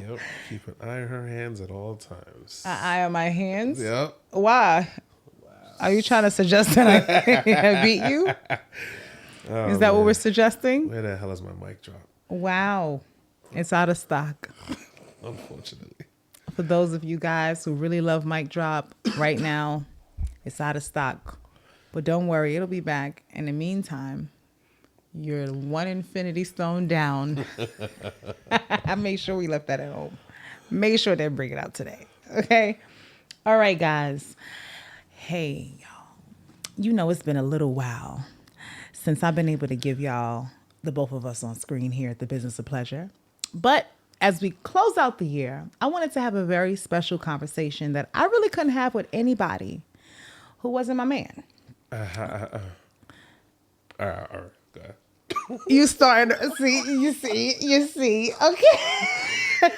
Yep. Keep an eye on her hands at all times. An eye on my hands? Yep. Why? Are you trying to suggest that I beat you? Oh, Is that what man. we're suggesting? Where the hell is my mic drop? Wow. It's out of stock. Unfortunately. For those of you guys who really love mic drop right now, it's out of stock. But don't worry, it'll be back. In the meantime, you're one infinity stone down. I made sure we left that at home. Make sure they bring it out today. Okay? All right, guys. Hey, y'all. You know it's been a little while since I've been able to give y'all the both of us on screen here at the Business of Pleasure. But as we close out the year, I wanted to have a very special conversation that I really couldn't have with anybody who wasn't my man. All right. Go ahead. You starting to see, you see. Okay.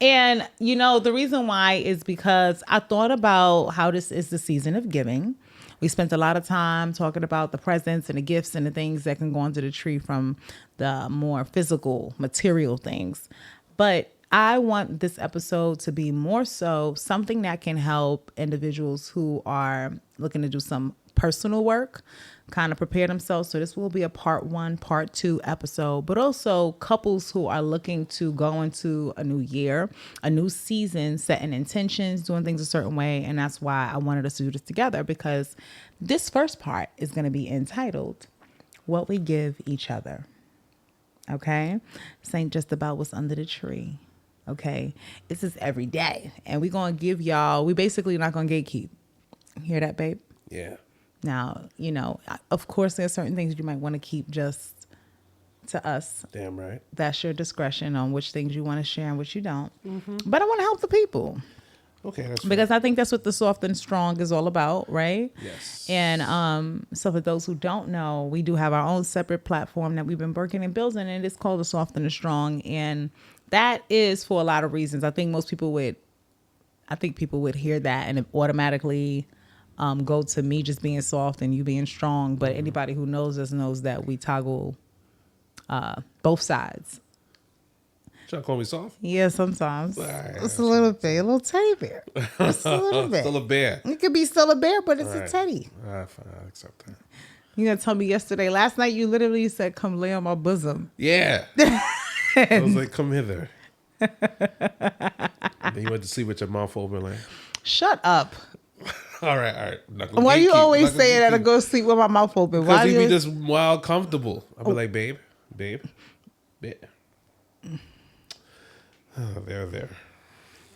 And, you know, the reason why is because I thought about how this is the season of giving. We spent a lot of time talking about the presents and the gifts and the things that can go under the tree from the more physical, material things. But I want this episode to be more so something that can help individuals who are looking to do some personal work, kind of prepare themselves. So this will be a part 1, part 2 episode, but also couples who are looking to go into a new year, a new season, setting intentions, doing things a certain way. And that's why I wanted us to do this together, because this first part is going to be entitled What We Give Each Other. Okay. This ain't just about what's under the tree. Okay. This is every day. And we're going to give y'all, we basically not going to gatekeep. Hear that, babe? Yeah. Now, you know, of course, there are certain things you might want to keep just to us. Damn right. That's your discretion on which things you want to share and which you don't. Mm-hmm. But I want to help the people. Okay, that's because fair. I think that's what the soft and strong is all about, right? Yes. And so for those who don't know, we do have our own separate platform that we've been working and building, and it's called the Soft and the Strong. And that is for a lot of reasons. I think people would hear that and automatically go to me just being soft and you being strong. But anybody who knows us knows that we toggle both sides. Trying to call me soft? Yeah, sometimes. Right, It's a little bit, a little teddy bear. It's a little bit. Still a bear. It could be still a bear, but it's All a right. teddy. All right, fine. I'll accept that. You gonna tell me last night you literally said, come lay on my bosom. Yeah. I was like, come hither. Then you went to sleep with your mouth open like, Shut up. all right. Why you always saying that I go sleep with my mouth open? Why Because do you you be just wild comfortable. I'll be like, babe. Oh, there.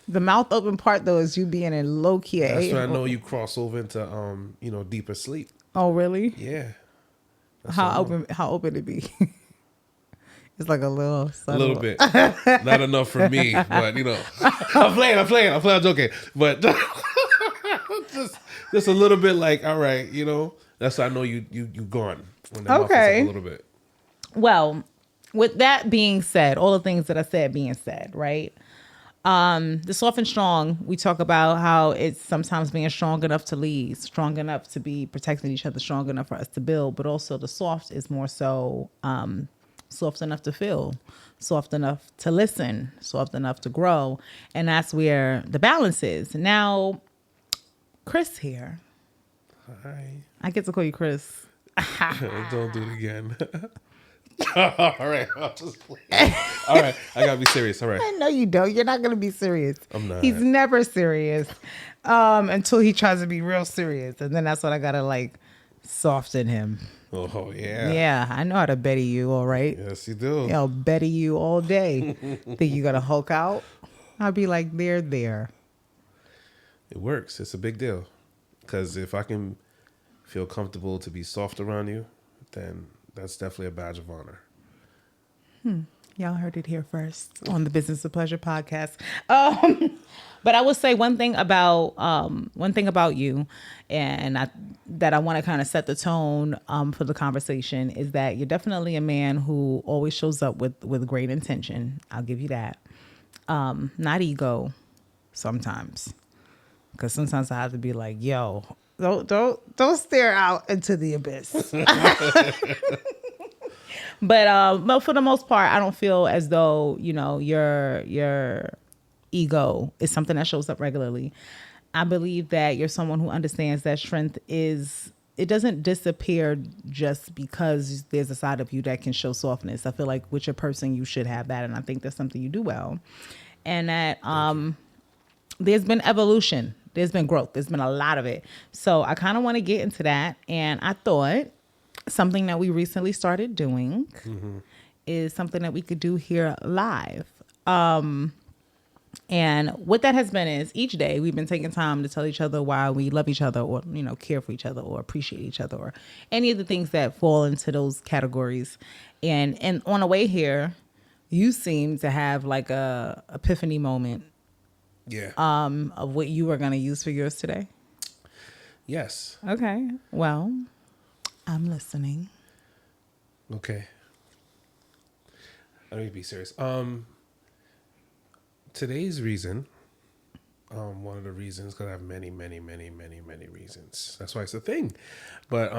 The mouth open part though is you being in low key. That's when I know you cross over into deeper sleep. Oh really? Yeah. That's How what I know. open it be? It's like a little A little bit. Not enough for me, but I'm playing, I'm joking. But just a little bit like, all right, that's how I know you gone. When that mouth is up Okay. a little bit. Well, with that being said, all the things that I said being said, right? The soft and strong, we talk about how it's sometimes being strong enough to lead, strong enough to be protecting each other, strong enough for us to build, but also the soft is more so soft enough to feel, soft enough to listen, soft enough to grow. And that's where the balance is. Now, Chris here. Hi. I get to call you Chris. Don't do it again. All right. I'll just play. All right. I gotta be serious. All right. No, you don't. You're not going to be serious. I'm not. He's never serious until he tries to be real serious. And then that's when I got to soften him. Oh yeah. Yeah, I know how to Betty you, all right? Yes, you do. I'll Betty you all day. Think you got to Hulk out? I'll be like, there. It works. It's a big deal. Because if I can feel comfortable to be soft around you, then that's definitely a badge of honor. Y'all heard it here first on the Business of Pleasure podcast. But I will say one thing about you, and that I want to kind of set the tone for the conversation is that you're definitely a man who always shows up with great intention. I'll give you that. Not ego, sometimes, because sometimes I have to be like, yo, don't stare out into the abyss. But for the most part, I don't feel as though, your ego is something that shows up regularly. I believe that you're someone who understands that strength it doesn't disappear just because there's a side of you that can show softness. I feel like with your person, you should have that. And I think that's something you do well. And that there's been evolution. There's been growth. There's been a lot of it. So I kind of want to get into that. And I thought something that we recently started doing is something that we could do here live. And what that has been is each day we've been taking time to tell each other why we love each other or, care for each other or appreciate each other or any of the things that fall into those categories. And on the way here, you seem to have like a epiphany moment. Yeah. Of what you are going to use for yours today. Yes. Okay. Well, I'm listening. Okay. Let me be serious. Today's reason, one of the reasons, because I have many, many, many, many, many reasons. That's why it's a thing. But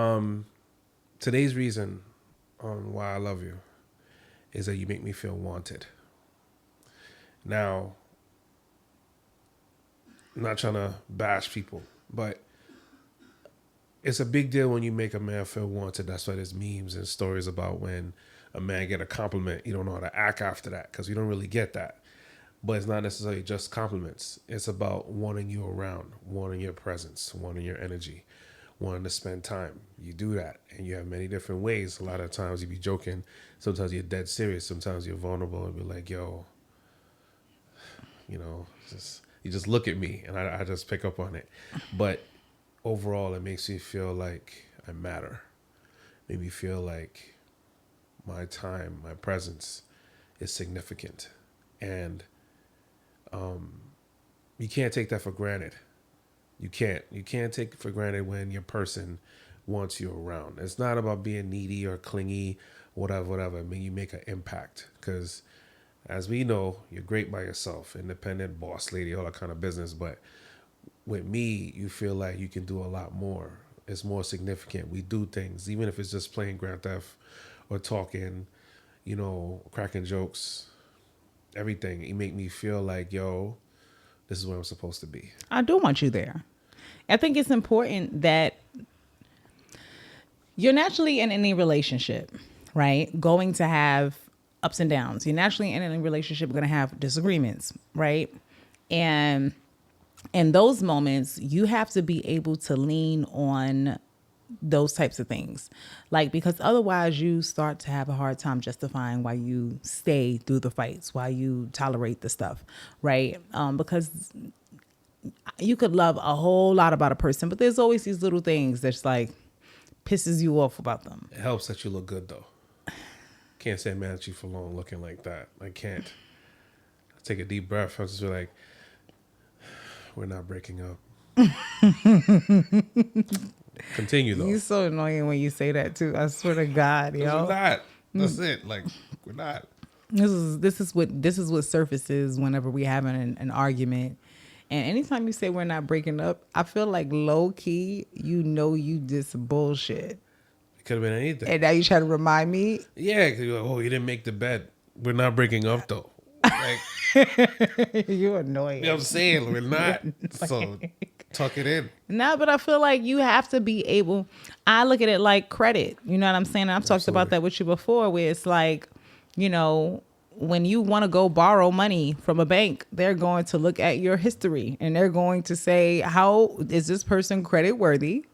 today's reason on why I love you is that you make me feel wanted. Now, I'm not trying to bash people, but it's a big deal when you make a man feel wanted. That's why there's memes and stories about when a man get a compliment, you don't know how to act after that because you don't really get that. But it's not necessarily just compliments. It's about wanting you around, wanting your presence, wanting your energy, wanting to spend time. You do that, and you have many different ways. A lot of times you be joking. Sometimes you're dead serious. Sometimes you're vulnerable and be like, yo, you just look at me, and I just pick up on it. But overall, it makes me feel like I matter. Make me feel like my time, my presence is significant. And you can't take that for granted. You can't take it for granted when your person wants you around. It's not about being needy or clingy, whatever. I mean, you make an impact because, as we know, you're great by yourself, independent, boss lady, all that kind of business. But with me, you feel like you can do a lot more. It's more significant. We do things, even if it's just playing Grand Theft or talking, cracking jokes, everything. You make me feel like, yo, this is where I'm supposed to be. I do want you there. I think it's important that you're naturally in any relationship, right? Going to have ups and downs. You're naturally in any relationship going to have disagreements, right? And in those moments, you have to be able to lean on those types of things. Like, because otherwise you start to have a hard time justifying why you stay through the fights, why you tolerate the stuff, right? Because you could love a whole lot about a person, but there's always these little things that's like pisses you off about them. It helps that you look good, though. Can't stay mad at you for long looking like that. I can't. I take a deep breath. I just feel like, we're not breaking up. Continue, though. You're so annoying when you say that, too. I swear to God, yo. We're not. That's it. Like, we're not. This is what surfaces whenever we have an argument. And anytime you say we're not breaking up, I feel like low key, you just bullshit. It could have been anything. And now you try to remind me? Yeah, because you're like, oh, you didn't make the bed. We're not breaking up, though. Like, you're annoying. You know what I'm saying? We're not. So tuck it in. No, but I feel like you have to be able. I look at it like credit. You know what I'm saying? I've talked about that with you before, where it's like, when you want to go borrow money from a bank, they're going to look at your history and they're going to say, how is this person credit worthy?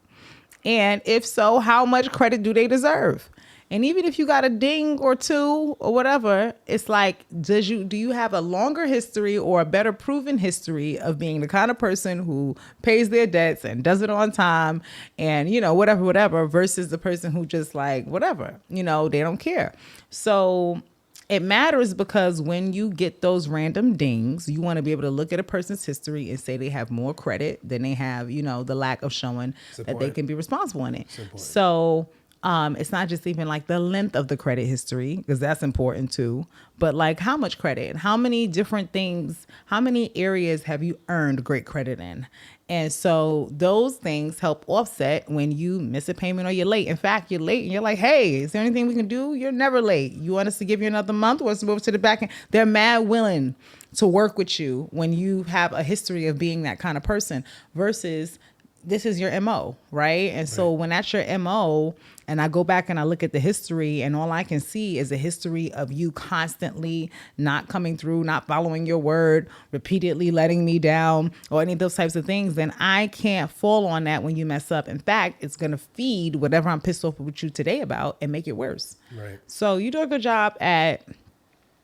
And if so, how much credit do they deserve? And even if you got a ding or two or whatever, it's like, do you have a longer history or a better proven history of being the kind of person who pays their debts and does it on time and, whatever, versus the person who just like, whatever, they don't care. So it matters because when you get those random dings, you want to be able to look at a person's history and say they have more credit than they have, the lack of showing that they can be responsible in it. So It's not just even like the length of the credit history, because that's important too, but like how much credit, how many different things, how many areas have you earned great credit in? And so those things help offset when you miss a payment or you're late. In fact, you're late and you're like, hey, is there anything we can do? You're never late. You want us to give you another month? Want us to move to the back end? They're mad willing to work with you when you have a history of being that kind of person versus this is your MO, right? And so when that's your MO, and I go back and I look at the history and all I can see is a history of you constantly not coming through, not following your word, repeatedly letting me down or any of those types of things, then I can't fall on that when you mess up. In fact, it's going to feed whatever I'm pissed off with you today about and make it worse. Right. So you do a good job at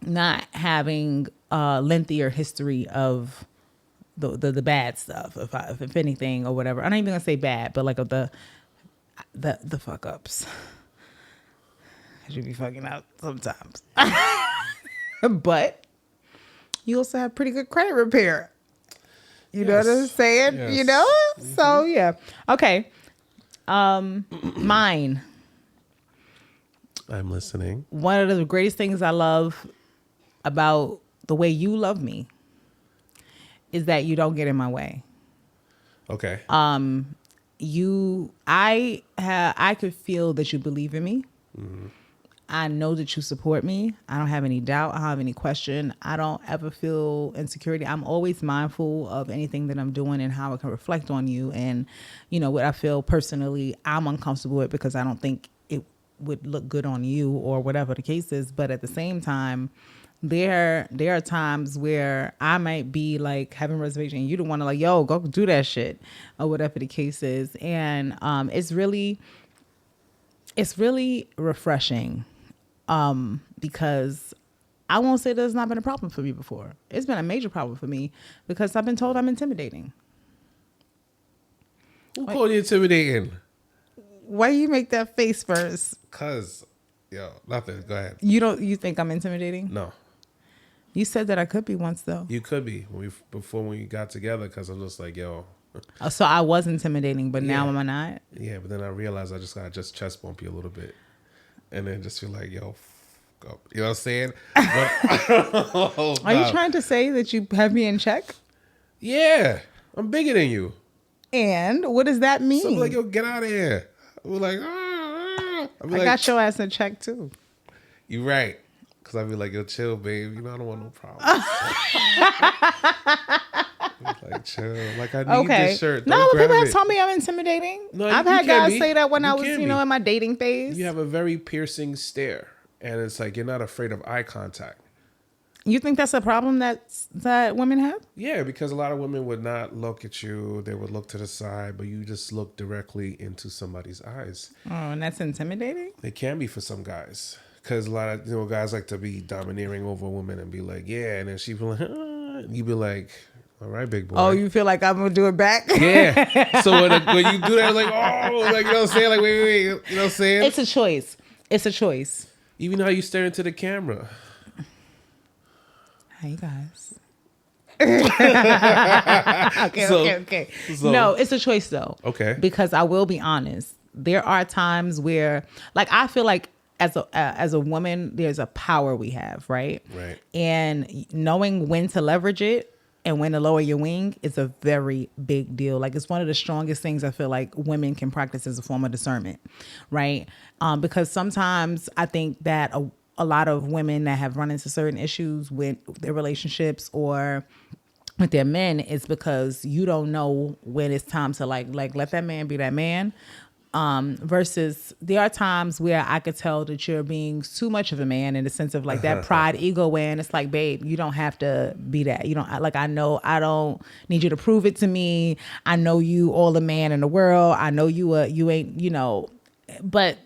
not having a lengthier history of the bad stuff, if anything, or whatever. I'm not even gonna say bad, but like of the fuck ups. You be fucking up sometimes. But you also have pretty good credit repair. You know what I'm saying? Yes. You know? Mm-hmm. So yeah. Okay. Mine. I'm listening. One of the greatest things I love about the way you love me is that you don't get in my way. Okay. I could feel that you believe in me. Mm-hmm. I know that you support me. I don't have any doubt. I don't have any question. I don't ever feel insecurity. I'm always mindful of anything that I'm doing and how it can reflect on you. And, you know, what I feel personally, I'm uncomfortable with because I don't think it would look good on you or whatever the case is. But at the same time, there are times where I might be like having a reservation and you don't want to like, yo, go do that shit or whatever the case is. And it's really refreshing because I won't say there's not been a problem for me before. It's been a major problem for me because I've been told I'm intimidating. Who called you intimidating? Why you make that face first? Cause, nothing. Go ahead. You think I'm intimidating? No. You said that I could be once though. You could be before when you got together, because I'm just like, yo. So I was intimidating, but now am I not? Yeah, but then I realized I just gotta chest bump you a little bit, and then just feel like, yo, go. You know what I'm saying? But, Are you trying to say that you have me in check? Yeah, I'm bigger than you. And what does that mean? So I'm like, yo, get out of here. I'm like, I got your ass in check too. You right. Because I'd be like, yo, chill, babe. You know, I don't want no problem. Like, chill. Like, I need this shirt. No, but people have told me I'm intimidating. No, I've had guys say that when I was, in my dating phase. You have a very piercing stare. And it's like, you're not afraid of eye contact. You think that's a problem that women have? Yeah, because a lot of women would not look at you. They would look to the side, but you just look directly into somebody's eyes. Oh, and that's intimidating? It can be for some guys. Because a lot of guys like to be domineering over a woman and be like, yeah, and then she be like, and you be like, all right, big boy. Oh, you feel like I'm gonna do it back? Yeah. So when you do that, like, oh, like, you know what I'm saying? Like, wait, you know what I'm saying? It's a choice. Even how you stare into the camera. Hey guys. Okay. So, no, it's a choice though. Okay. Because I will be honest, there are times where, like, I feel like as a woman, there's a power we have, right? Right. And knowing when to leverage it and when to lower your wing is a very big deal. Like, it's one of the strongest things I feel like women can practice as a form of discernment, right? Because sometimes I think that a lot of women that have run into certain issues with their relationships or with their men is because you don't know when it's time to like let that man be that man. Versus there are times where I could tell that you're being too much of a man in the sense of like that pride ego way. And it's like, babe, you don't have to be that. You don't like, I know I don't need you to prove it to me. I know you all the man in the world. I know you ain't, but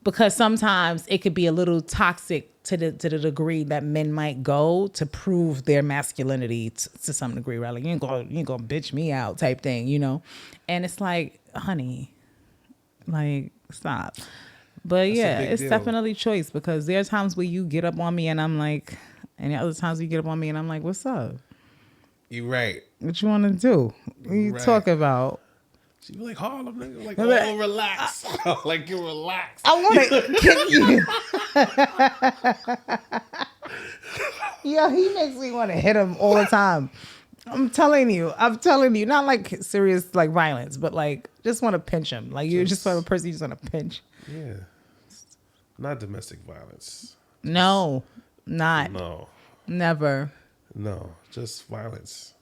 because sometimes it could be a little toxic to the degree that men might go to prove their masculinity to some degree, right? Like, you ain't gonna bitch me out type thing, And it's like, honey, like, stop. But yeah, it's definitely choice because there are times where you get up on me and I'm like, and the other times you get up on me and I'm like, what's up? You right. What you want to do? What you talk about? She be like, Harlem, nigga. Like, oh, relax. Like, you relax. I want to kick you. Yo, he makes me want to hit him all the time. I'm telling you, not like serious like violence, but like just want to pinch him. Like you just want a person you just want to pinch. Yeah. Not domestic violence. No, not. No. Never. No, just violence.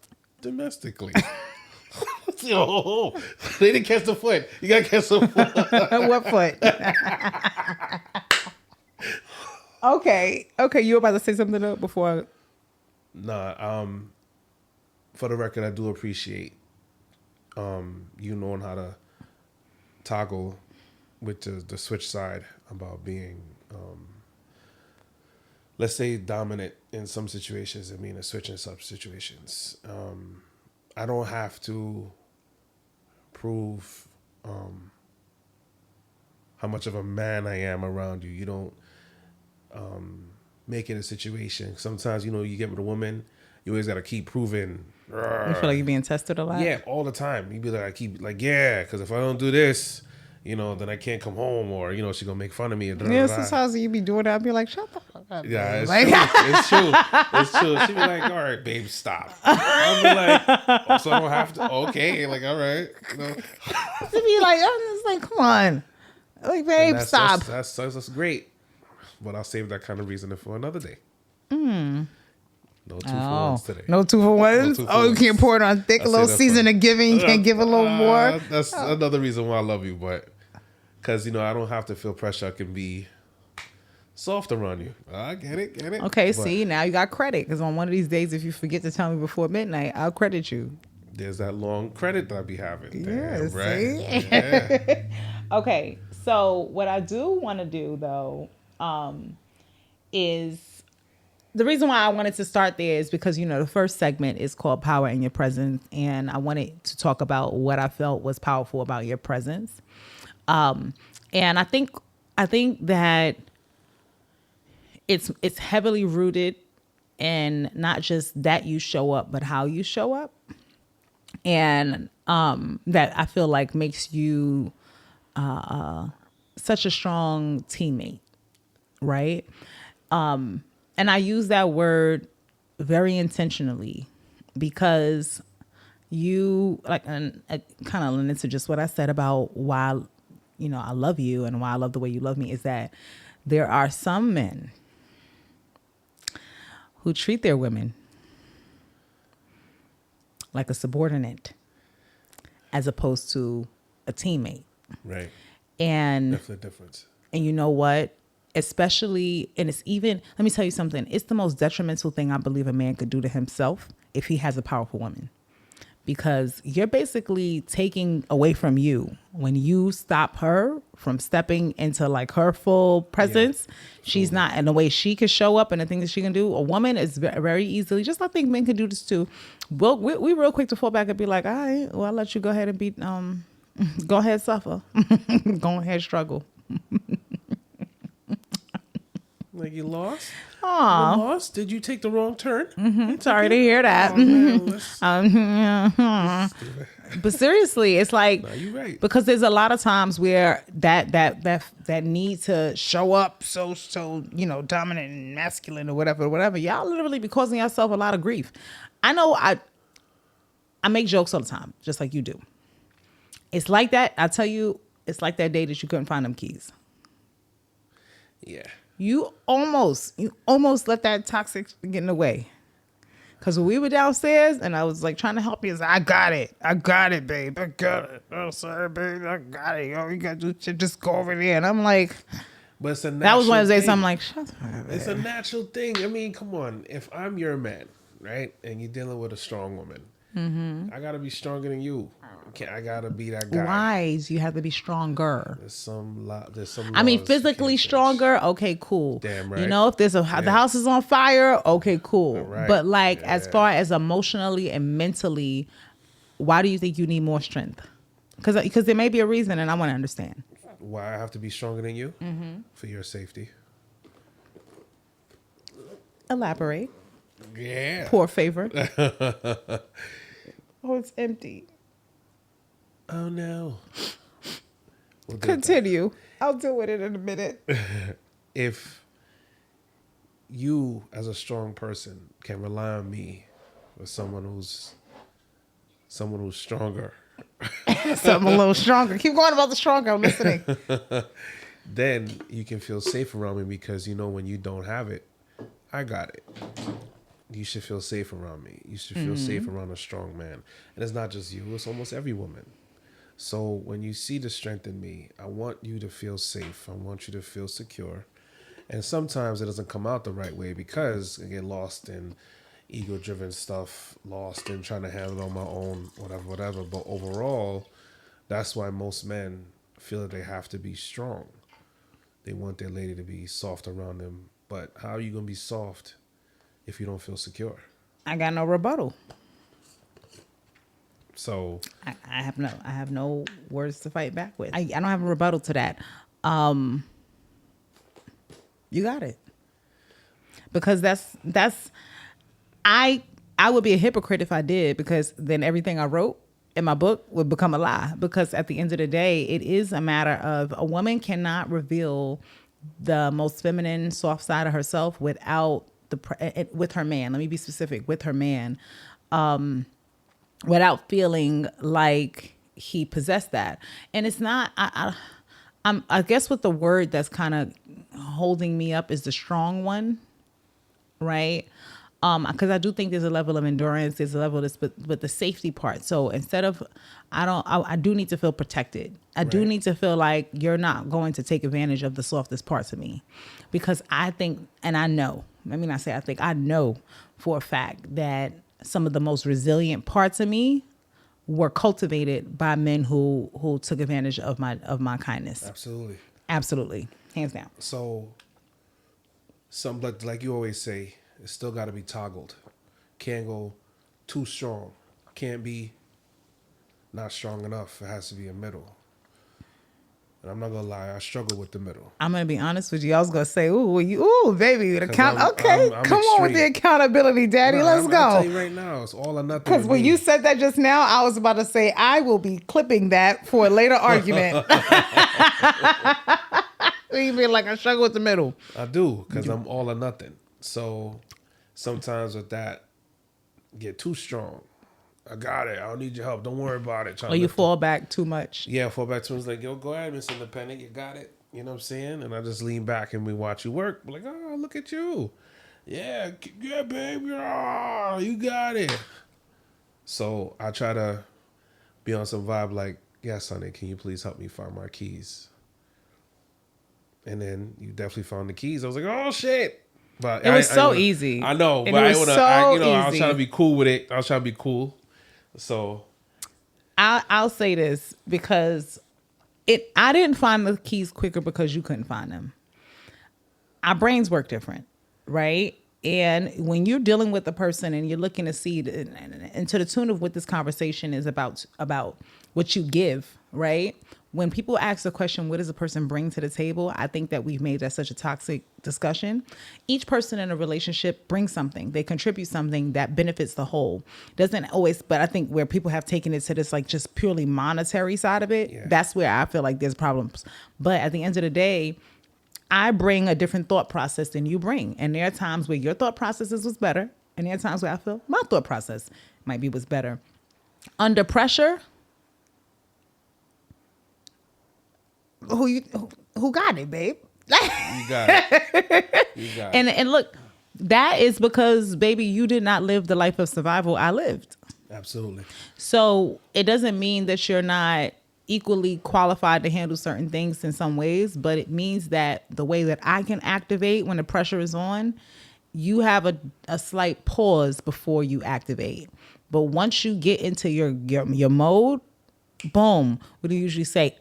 Domestically. Yo, they didn't catch the foot. You gotta catch the foot. What foot? Okay. You were about to say something though before? Nah, for the record, I do appreciate you knowing how to toggle with the switch side about being let's say dominant in some situations and being a switch in some situations. I don't have to prove how much of a man I am around you. You don't make it a situation. Sometimes, you get with a woman, you always got to keep proving. You feel like you're being tested a lot? Yeah, all the time. You be like, I keep like, yeah, because if I don't do this, then I can't come home, or she's gonna make fun of me. Yeah, sometimes you be doing that. I'd be like, shut the fuck up. Yeah, it's like, true. It's true. It's true. She be like, all right, babe, stop. I'll be like, oh, so I don't have to. Okay, like, all right. She be like, I'm just like, come on, like, babe, stop. That's great, but I'll save that kind of reasoning for another day. No two for ones today. No 2 for ones? You can't pour it on thick. A little season of giving. You can't give a little more. That's another reason why I love you, but because, I don't have to feel pressure. I can be soft around you. I get it. Okay, see, now you got credit. Because on one of these days, if you forget to tell me before midnight, I'll credit you. There's that long credit that I be having. Yeah, damn, right? See? Yeah. Okay, so what I do want to do, though, is... The reason why I wanted to start there is because, the first segment is called Power in Your Presence. And I wanted to talk about what I felt was powerful about your presence. And I think that it's heavily rooted in not just that you show up, but how you show up. And that I feel like makes you such a strong teammate, right? And I use that word very intentionally because you and kind of led into just what I said about why, I love you and why I love the way you love me is that there are some men who treat their women like a subordinate as opposed to a teammate. Right. And definitely difference. And you know what? Especially, and it's even, let me tell you something. It's the most detrimental thing I believe a man could do to himself if he has a powerful woman. Because you're basically taking away from you. When you stop her from stepping into like her full presence, she's not in the way she can show up and the things that she can do. A woman is very easily, just I think men can do this too. Well, we real quick to fall back and be like, all right, well, I'll let you go ahead and be, go ahead, suffer. Go ahead, struggle. Like you lost? Aw. You lost? Did you take the wrong turn? Mm-hmm. Sorry to hear that. Oh, man, But seriously, it's like, no, you're right. because there's a lot of times where that need to show up so dominant and masculine or whatever. Y'all literally be causing yourself a lot of grief. I know I make jokes all the time, just like you do. It's like that. I tell you, it's like that day that you couldn't find them keys. Yeah. You almost let that toxic get in the way. Because when we were downstairs and I was like trying to help you, I got it, babe. I got it. Oh, sorry, babe. I got it. Yo, you got to just go over there. And I'm like, but it's a natural that was one of the days thing. I'm like, shut up. It's a natural thing. I mean, come on. If I'm your man, right, and you're dealing with a strong woman, I got to be stronger than you. I got to be that guy. Why do you have to be stronger? There's some I mean, physically stronger, okay, cool. Damn right. You know, if the house is on fire, okay, cool. Right. But like, as far as emotionally and mentally, why do you think you need more strength? Because there may be a reason, and I want to understand. Why I have to be stronger than you? For your safety. Elaborate. Yeah. Poor favor. Oh, it's empty. Oh no. We'll do it that. Continue. I'll deal with it in a minute. If you, as a strong person, can rely on me for someone who's stronger, Something a little stronger. Keep going about the stronger. I'm listening. then you can feel safe around me because you know when you don't have it, I got it. You should feel safe around me. You should feel safe around a strong man. And it's not just you, it's almost every woman. So when you see the strength in me, I want you to feel safe. I want you to feel secure. And sometimes it doesn't come out the right way because I get lost in ego-driven stuff, lost in trying to handle it on my own, whatever. But overall, that's why most men feel that they have to be strong. They want their lady to be soft around them. But how are you going to be soft if you don't feel secure? I got no rebuttal. So I have no words to fight back with. I don't have a rebuttal to that. You got it. Because that's I would be a hypocrite if I did, because then everything I wrote in my book would become a lie. Because at the end of the day, it is a matter of a woman cannot reveal the most feminine, soft side of herself without with her man. Let me be specific, with her man, without feeling like he possessed that. And it's not. I guess what the word that's kind of holding me up is the strong one, right? Because I do think there's a level of endurance, there's a level of this, but the safety part. So instead of, I do need to feel protected. I do need to feel like you're not going to take advantage of the softest parts of me, because I think, and I know, let me not say I think, I know for a fact that some of the most resilient parts of me were cultivated by men who took advantage of my kindness. Absolutely, hands down. So, like you always say, it's still got to be toggled. Can't go too strong. Can't be not strong enough. It has to be a middle. And I'm not gonna lie, I struggle with the middle. I'm gonna be honest with you. I was gonna say, baby, the count. Okay, I'm come on with the accountability, daddy. Let's go. I'll tell you right now, it's all or nothing. Because when you said that just now, I was about to say I will be clipping that for a later argument. You feel like I struggle with the middle. I do, because I'm all or nothing. So sometimes with that, get too strong. I got it. I don't need your help. Don't worry about it. Or you fall back too much. Yeah, fall back too much. Like, yo, go ahead, Miss Independent. You got it. You know what I'm saying? And I just lean back and we watch you work. Like, oh, look at you. Yeah, baby. Oh, you got it. So I try to be on some vibe like, yes, honey, can you please help me find my keys? And then you definitely found the keys. I was like, oh, shit. But it was so easy. I know, and but I was trying to be cool with it. I was trying to be cool. So I'll say this, because I didn't find the keys quicker because you couldn't find them. Our brains work different, right? And when you're dealing with a person and you're looking to see, and to the tune of what this conversation is about what you give, right? When people ask the question, what does a person bring to the table? I think that we've made that such a toxic discussion. Each person in a relationship brings something. They contribute something that benefits the whole. Doesn't always, but I think where people have taken it to this like just purely monetary side of it, that's where I feel like there's problems. But at the end of the day, I bring a different thought process than you bring. And there are times where your thought processes was better. And there are times where I feel my thought process might be was better. Under pressure, who got it, babe? You got it. You got it. And look, that is because, baby, you did not live the life of survival I lived. Absolutely. So it doesn't mean that you're not equally qualified to handle certain things in some ways, but it means that the way that I can activate when the pressure is on, you have a slight pause before you activate. But once you get into your mode, boom, what do you usually say?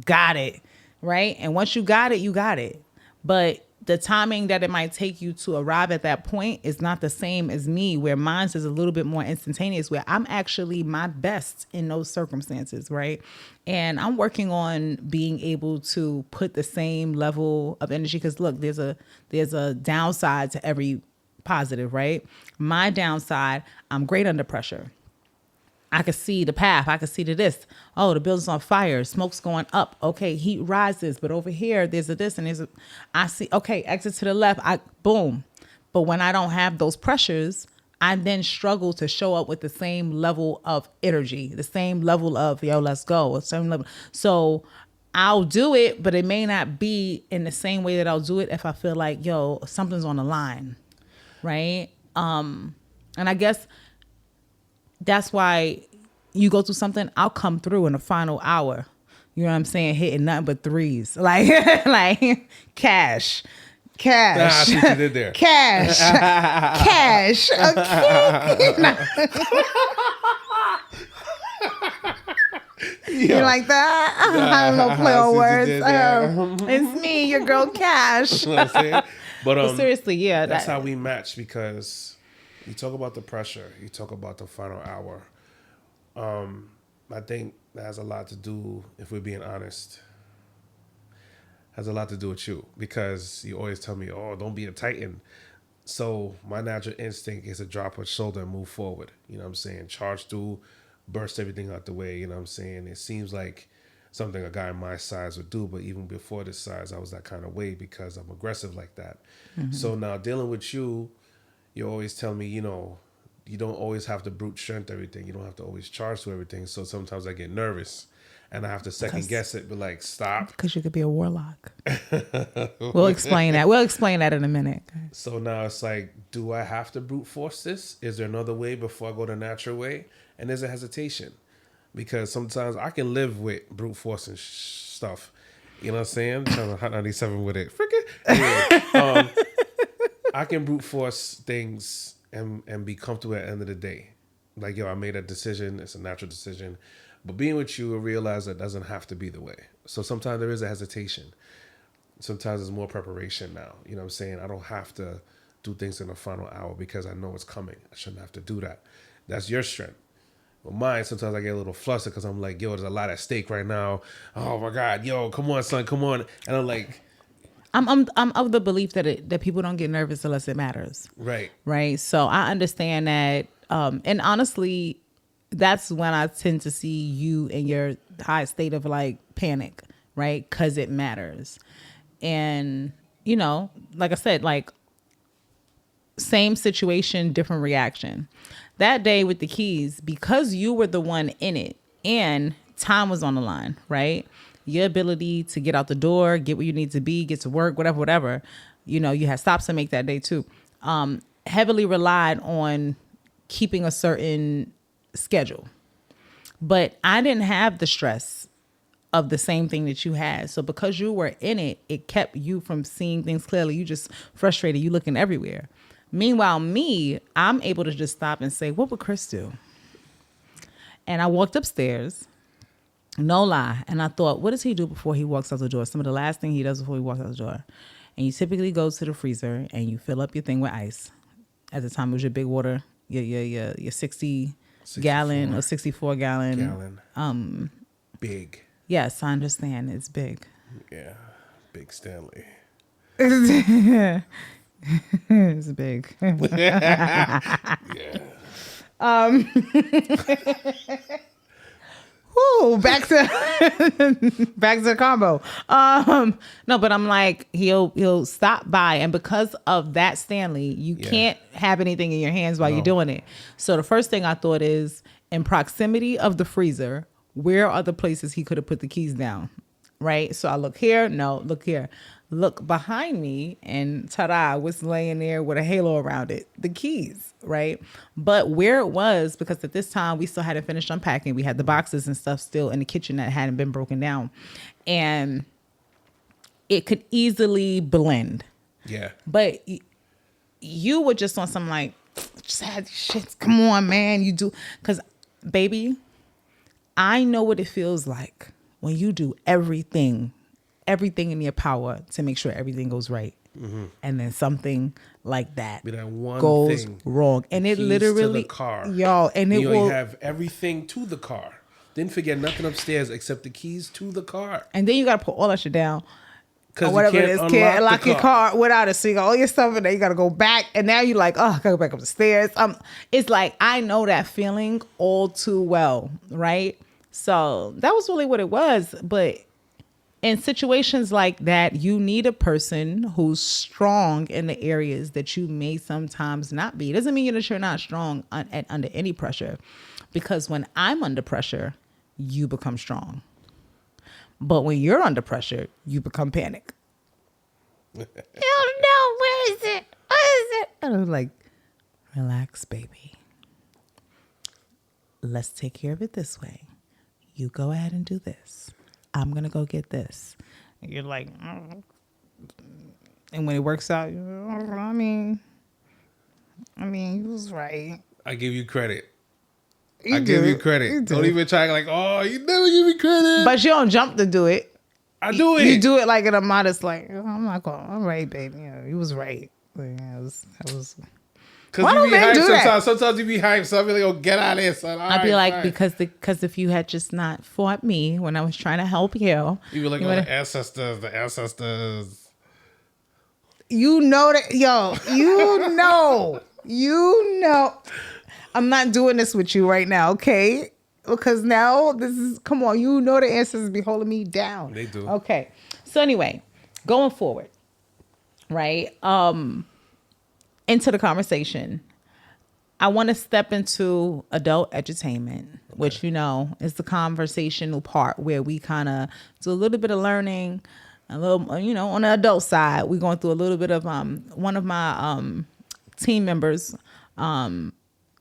Got it, right? And once you got it, you got it. But the timing that it might take you to arrive at that point is not the same as me, where mine is a little bit more instantaneous, where I'm actually my best in those circumstances, right? And I'm working on being able to put the same level of energy, because look, there's a downside to every positive, right? My downside, I'm great under pressure. I could see the path. I could see the this. Oh, the building's on fire. Smoke's going up. Okay, heat rises. But over here, there's a this and there's a. I see. Okay, exit to the left. Boom. But when I don't have those pressures, I then struggle to show up with the same level of energy, the same level of yo, let's go, the same level. So I'll do it, but it may not be in the same way that I'll do it if I feel like yo, something's on the line, right? And I guess that's why you go through something, I'll come through in the final hour. You know what I'm saying? Hitting nothing but threes. Like, like cash. I see what you did there. Cash. Cash. Okay. You like that? I don't know, play on words. It's me, your girl Cash. You know what I'm saying? But seriously, yeah. That's how we match, because you talk about the pressure, you talk about the final hour. I think that has a lot to do, if we're being honest, has a lot to do with you, because you always tell me, oh, don't be a Titan. So my natural instinct is to drop a shoulder and move forward. You know what I'm saying? Charge through, burst everything out the way. You know what I'm saying? It seems like something a guy my size would do, but even before this size, I was that kind of way because I'm aggressive like that. Mm-hmm. So now dealing with you, you always tell me, you know, you don't always have to brute strength everything. You don't have to always charge to everything. So sometimes I get nervous and I have to second guess it, but like, stop. Because you could be a warlock. We'll explain that. We'll explain that in a minute. So now it's like, do I have to brute force this? Is there another way before I go the natural way? And there's a hesitation, because sometimes I can live with brute force and stuff. You know what I'm saying? I'm trying to Hot 97 with it. Anyway, I can brute force things and be comfortable at the end of the day. Like, yo, I made a decision. It's a natural decision. But being with you, I realize that doesn't have to be the way. So sometimes there is a hesitation. Sometimes there's more preparation now. You know what I'm saying? I don't have to do things in the final hour because I know it's coming. I shouldn't have to do that. That's your strength. But mine, sometimes I get a little flustered because I'm like, yo, there's a lot at stake right now. Oh my God, yo, come on, son, come on. And I'm like, I'm of the belief that people don't get nervous unless it matters. Right. Right. So I understand that. And honestly, that's when I tend to see you in your high state of like panic, right? Because it matters. And, you know, like I said, like same situation, different reaction. That day with the keys, because you were the one in it and time was on the line, right? Your ability to get out the door, get where you need to be, get to work, whatever. You know, you had stops to make that day too. Heavily relied on keeping a certain schedule. But I didn't have the stress of the same thing that you had. So because you were in it, it kept you from seeing things clearly. You just frustrated, you looking everywhere. Meanwhile, me, I'm able to just stop and say, what would Chris do? And I walked upstairs, no lie. And I thought, what does he do before he walks out the door? Some of the last thing he does before he walks out the door. And you typically go to the freezer and you fill up your thing with ice. At the time, it was your big water, your 60 gallon or 64 gallon. Big. Yes, I understand. It's big. Yeah. Big Stanley. It's big. Yeah. Whoo, back to the combo. No, but I'm like, he'll stop by, and because of that, Stanley, you can't have anything in your hands while you're doing it. So the first thing I thought is, in proximity of the freezer, where are the places he could have put the keys down? Right? So I look here, no, look here. Look behind me, and ta-da, what's laying there with a halo around it? The keys, right? But where it was, because at this time we still hadn't finished unpacking. We had the boxes and stuff still in the kitchen that hadn't been broken down. And it could easily blend. Yeah. But you were just on some like, just had these shits. Come on, man. You do. Because, baby, I know what it feels like when you do everything in your power to make sure everything goes right. Mm-hmm. And then something like that goes wrong. And it literally, to the car. Y'all, and it will you have everything to the car. Didn't forget nothing upstairs except the keys to the car. And then you got to put all that shit down. or whatever it is, can't lock your car without it. So you got all your stuff in there. You got to go back. And now you're like, oh, I got to go back up the stairs. It's like, I know that feeling all too well, right? So that was really what it was. But in situations like that, you need a person who's strong in the areas that you may sometimes not be. It doesn't mean that you're not strong under any pressure. Because when I'm under pressure, you become strong. But when you're under pressure, you become panic. You don't know, where is it? What is it? And I'm like, relax, baby. Let's take care of it this way. You go ahead and do this. I'm going to go get this. And you're like, and when it works out, I mean, you was right. I give you credit. You give you credit. You don't even try like, oh, you never give me credit. But you don't jump to do it. I do it. You do it like in a modest, like, oh, I'm not going, all right, baby. Yeah, you was right. Like, yeah, that was. Because you be hyped sometimes. Sometimes you be hyped. So I be like, oh, get out of here, son. I'd be like, because if you had just not fought me when I was trying to help you. You be like, oh, the ancestors. You know that, yo, you know. I'm not doing this with you right now, okay? Because now come on, you know the answers be holding me down. They do. Okay. So anyway, going forward, right? Into the conversation, I want to step into adult edutainment, which, is the conversational part where we kind of do a little bit of learning, a little, on the adult side, we're going through a little bit of, one of my team members,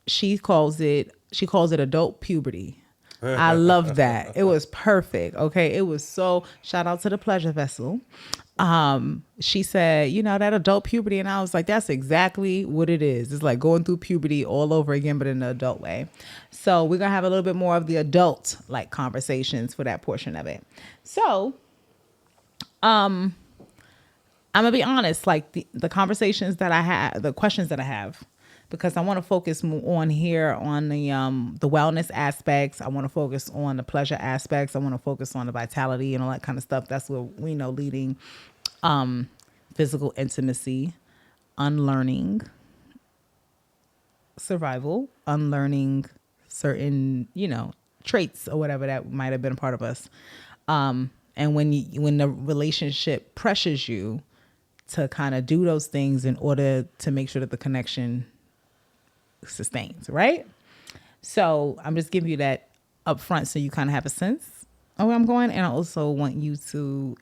she calls it adult puberty. I love that. It was perfect. Okay. It was so, shout out to the Pleasure Vessel. She said, that adult puberty. And I was like, that's exactly what it is. It's like going through puberty all over again, but in an adult way. So we're going to have a little bit more of the adult like conversations for that portion of it. So, I'm going to be honest, like the conversations that I have, the questions that I have, because I want to focus on here on the wellness aspects. I want to focus on the pleasure aspects. I want to focus on the vitality and all that kind of stuff. That's what we know leading physical intimacy, unlearning, survival, unlearning certain, traits or whatever that might have been a part of us. And when the relationship pressures you to kind of do those things in order to make sure that the connection sustains, right? So I'm just giving you that up front so you kind of have a sense of where I'm going. And I also want you to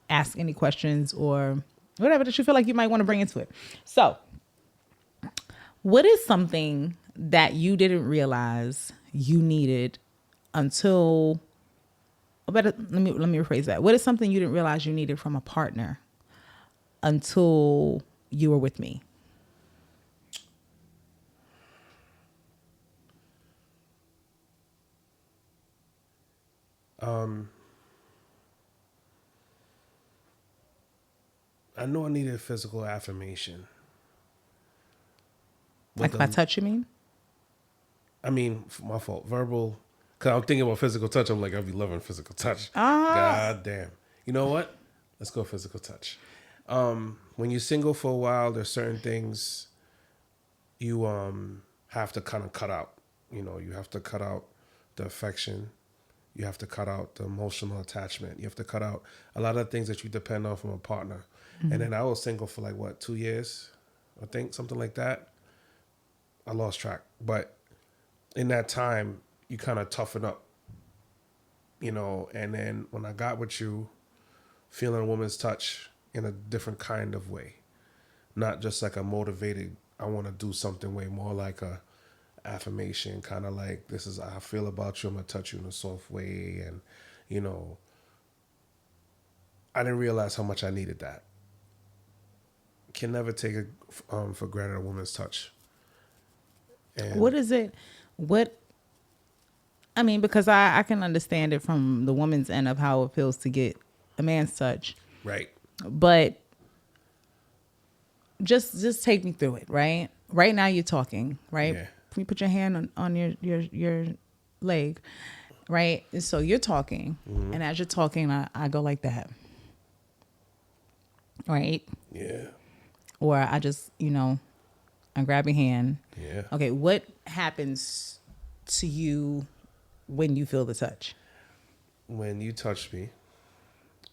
ask any questions or whatever that you feel like you might want to bring into it. So what is something that you didn't realize you needed until, let me rephrase that. What is something you didn't realize you needed from a partner until you were with me? I know I needed physical affirmation. Like by touch, you mean? I mean, my fault. Verbal. Because I'm thinking about physical touch. I'm like, I'll be loving physical touch. God damn. You know what? Let's go physical touch. When you're single for a while, there's certain things you have to kind of cut out. You have to cut out the affection. You have to cut out the emotional attachment. You have to cut out a lot of things that you depend on from a partner. Mm-hmm. And then I was single for 2 years, I think, something like that. I lost track. But in that time, you kind of toughen up, and then when I got with you, feeling a woman's touch in a different kind of way, not just like a motivated, I want to do something way, more like a affirmation, kind of like, this is how I feel about you, I'm gonna touch you in a soft way. And I didn't realize how much I needed that. Can never take it for granted, a woman's touch. And what is it? Because I can understand it from the woman's end of how it feels to get a man's touch, right? But just take me through it, right? Right now you're talking, right? Yeah. You put your hand on your leg, right? And so you're talking, mm-hmm. And as you're talking, I go like that. right? Yeah. Or I just, I grab your hand. Yeah. Okay, what happens to you when you feel the touch? When you touch me,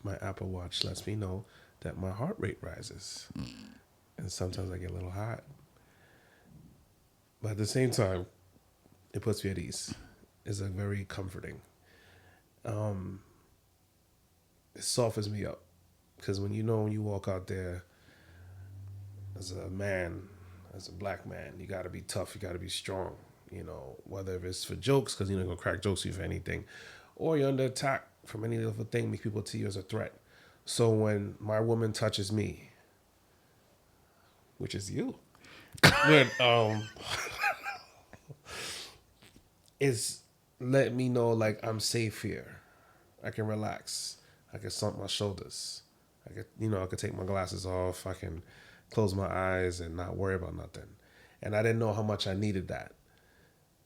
my Apple Watch lets me know that my heart rate rises. And sometimes I get a little hot. But at the same time, it puts me at ease. It's a very comforting. It softens me up. Because when you walk out there as a man, as a black man, you got to be tough. You got to be strong. Whether it's for jokes, because you're not going to crack jokes you for anything, or you're under attack from any other thing, make people see you as a threat. So when my woman touches me, which is you, when, is let me know like I'm safe here. I can relax. I can slump my shoulders. I could take my glasses off. I can close my eyes and not worry about nothing. And I didn't know how much I needed that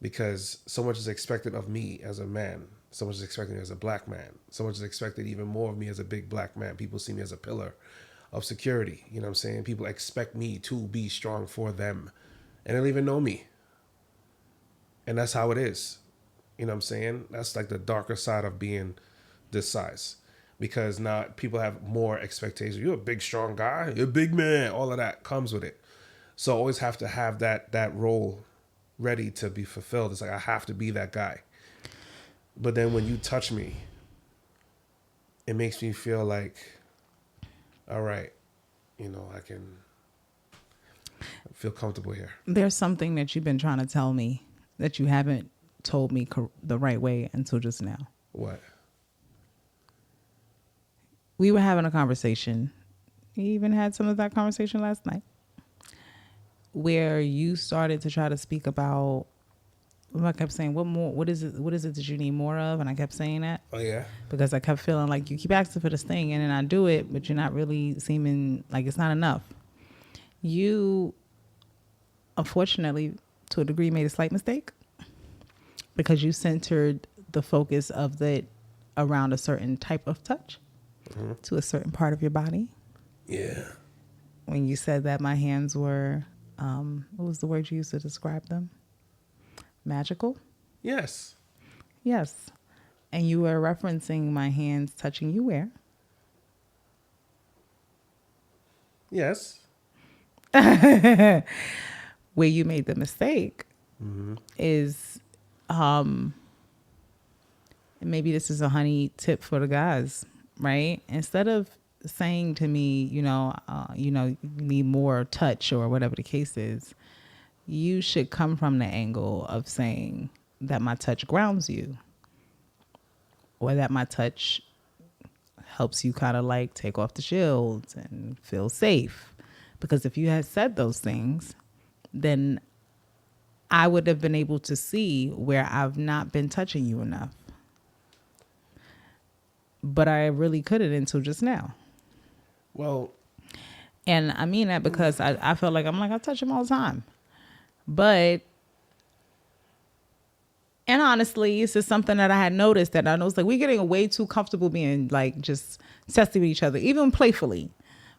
because so much is expected of me as a man. So much is expected as a black man. So much is expected even more of me as a big black man. People see me as a pillar of security. You know what I'm saying? People expect me to be strong for them. And they don't even know me. And that's how it is. You know what I'm saying? That's like the darker side of being this size. Because now people have more expectations. You're a big, strong guy. You're a big man. All of that comes with it. So I always have to have that role ready to be fulfilled. It's like I have to be that guy. But then when you touch me, it makes me feel like, all right, I can feel comfortable here. There's something that you've been trying to tell me that you haven't told me the right way until just now. What? We were having a conversation. We even had some of that conversation last night where you started to try to speak about, I kept saying, what is it that you need more of? And I kept saying that. Oh, yeah? Because I kept feeling like you keep asking for this thing and then I do it, but you're not really seeming like it's not enough. You, unfortunately, to a degree, made a slight mistake because you centered the focus of it around a certain type of touch. Mm-hmm. To a certain part of your body. Yeah. When you said that my hands were, what was the word you used to describe them? Magical? Yes. Yes. And you were referencing my hands touching you where? Yes. Where you made the mistake is, maybe this is a honey tip for the guys. Right? Instead of saying to me, you need more touch or whatever the case is, you should come from the angle of saying that my touch grounds you or that my touch helps you kind of like take off the shields and feel safe. Because if you had said those things, then I would have been able to see where I've not been touching you enough. But I really couldn't until just now. Well, and I mean that because I feel like I touch him all the time. But, and honestly, it's just something that I had noticed that I know it's like we're getting way too comfortable being like just testing with each other, even playfully,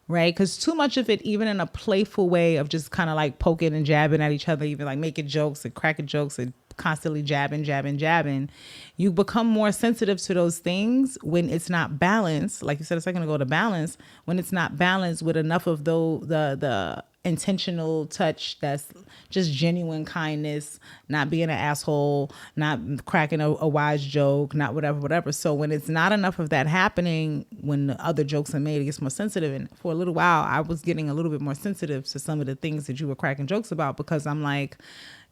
right? Because too much of it, even in a playful way of just kind of like poking and jabbing at each other, even like making jokes and cracking jokes and constantly jabbing, you become more sensitive to those things when it's not balanced. Like you said a second ago, the balance, when it's not balanced with enough of the intentional touch that's just genuine kindness, not being an asshole, not cracking a wise joke, not whatever. So when it's not enough of that happening, when the other jokes are made, it gets more sensitive. And for a little while, I was getting a little bit more sensitive to some of the things that you were cracking jokes about because I'm like,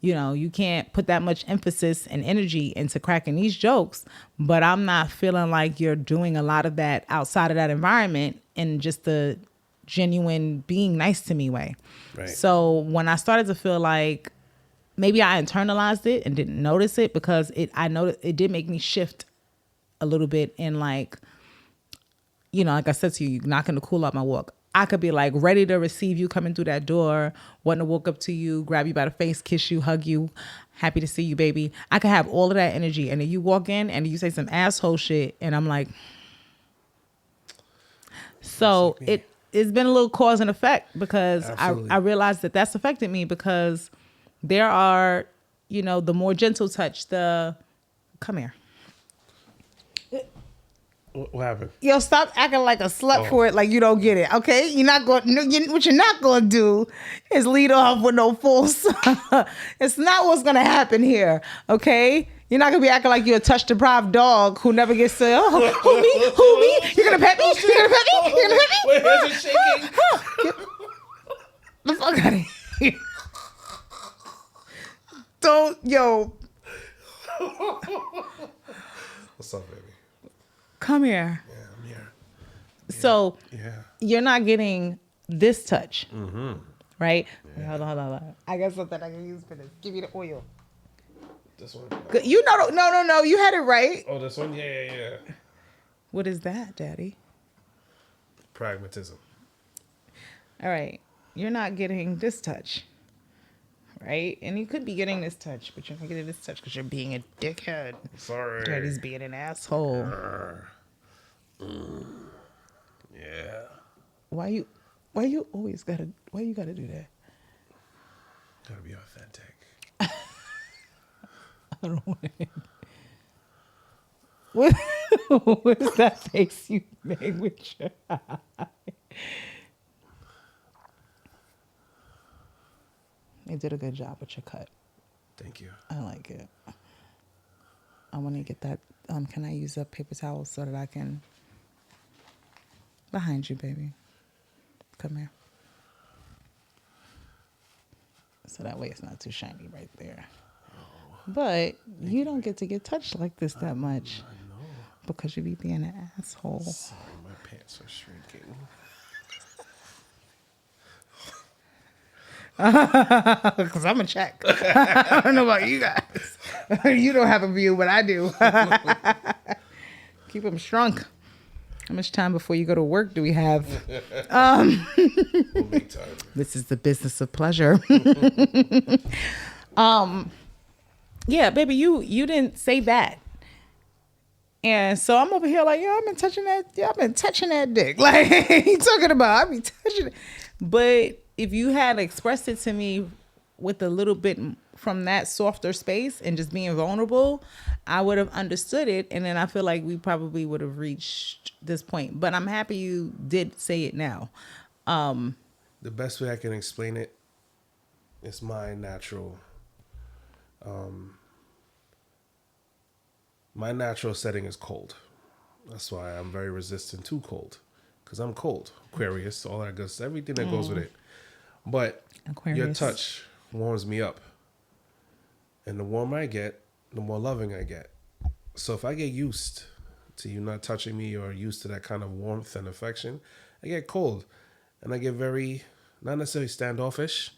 you can't put that much emphasis and energy into cracking these jokes, but I'm not feeling like you're doing a lot of that outside of that environment in just the genuine being nice to me way. Right. So when I started to feel like maybe I internalized it and didn't notice it because I noticed it did make me shift a little bit in like, like I said to you, not going to cool out my walk. I could be like ready to receive you coming through that door, wanting to walk up to you, grab you by the face, kiss you, hug you, happy to see you, baby. I could have all of that energy. And then you walk in and you say some asshole shit and I'm like, so it's been a little cause and effect because Absolutely. I realized that that's affected me because there are, the more gentle touch, come here. What happened? Yo, stop acting like a slut for it, like you don't get it, okay? You're not going. What you're not going to do is lead off with no false. It's not what's going to happen here, okay? You're not going to be acting like you're a touch deprived dog who never gets to. Oh, who me? Who me? You're gonna pet me? You're gonna pet me? You're gonna pet me? Wait, is it shaking? Get the fuck out of here! Don't, yo. What's up, baby? Come here. Yeah, I'm here. So Yeah. you're not getting this touch, right? Yeah. Hold on. I got something I can use for this. Give me the oil. This one. Good. No. You had it right. Oh, this one? Yeah. What is that, Daddy? Pragmatism. All right. You're not getting this touch, right? And you could be getting this touch, but you're not getting this touch because you're being a dickhead. Sorry. Daddy's being an asshole. Yeah. Why you gotta do that? Gotta be authentic. I don't want it. What is that face you made with your eye? You did a good job with your cut. Thank you. I like it. I want to get that. Can I use a paper towel so that I can... Behind you, baby. Come here. So that way it's not too shiny right there. But you don't get to get touched like this that much. I know. Because you be being an asshole. Sorry, my pants are shrinking. Because I'm a check. I don't know about you guys. You don't have a view, but I do. Keep them shrunk. How much time before you go to work do we have? We'll make time. This is the business of pleasure. Yeah, baby, you didn't say that. And so I'm over here like, I've been touching that dick. Like, you talking about, I be touching it. But if you had expressed it to me with a little bit from that softer space and just being vulnerable, I would have understood it. And then I feel like we probably would have reached this point. But I'm happy you did say it now. The best way I can explain it is my natural setting is cold. That's why I'm very resistant to cold, because I'm cold. Aquarius, all that good stuff, everything that goes with it. But Aquarius. Your touch warms me up. And the warmer I get, the more loving I get. So if I get used to you not touching me or used to that kind of warmth and affection, I get cold. And I get very, not necessarily standoffish,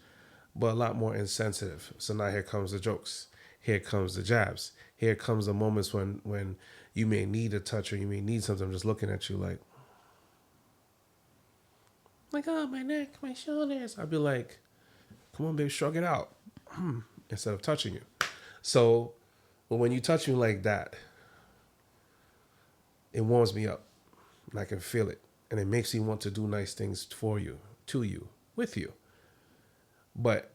but a lot more insensitive. So now here comes the jokes. Here comes the jabs. Here comes the moments when you may need a touch or you may need something. I'm just looking at you like, oh, my neck, my shoulders. I'd be like, come on, babe, shrug it out. Instead of touching you. So, but when you touch me like that, it warms me up. And I can feel it. And it makes me want to do nice things for you, to you, with you. But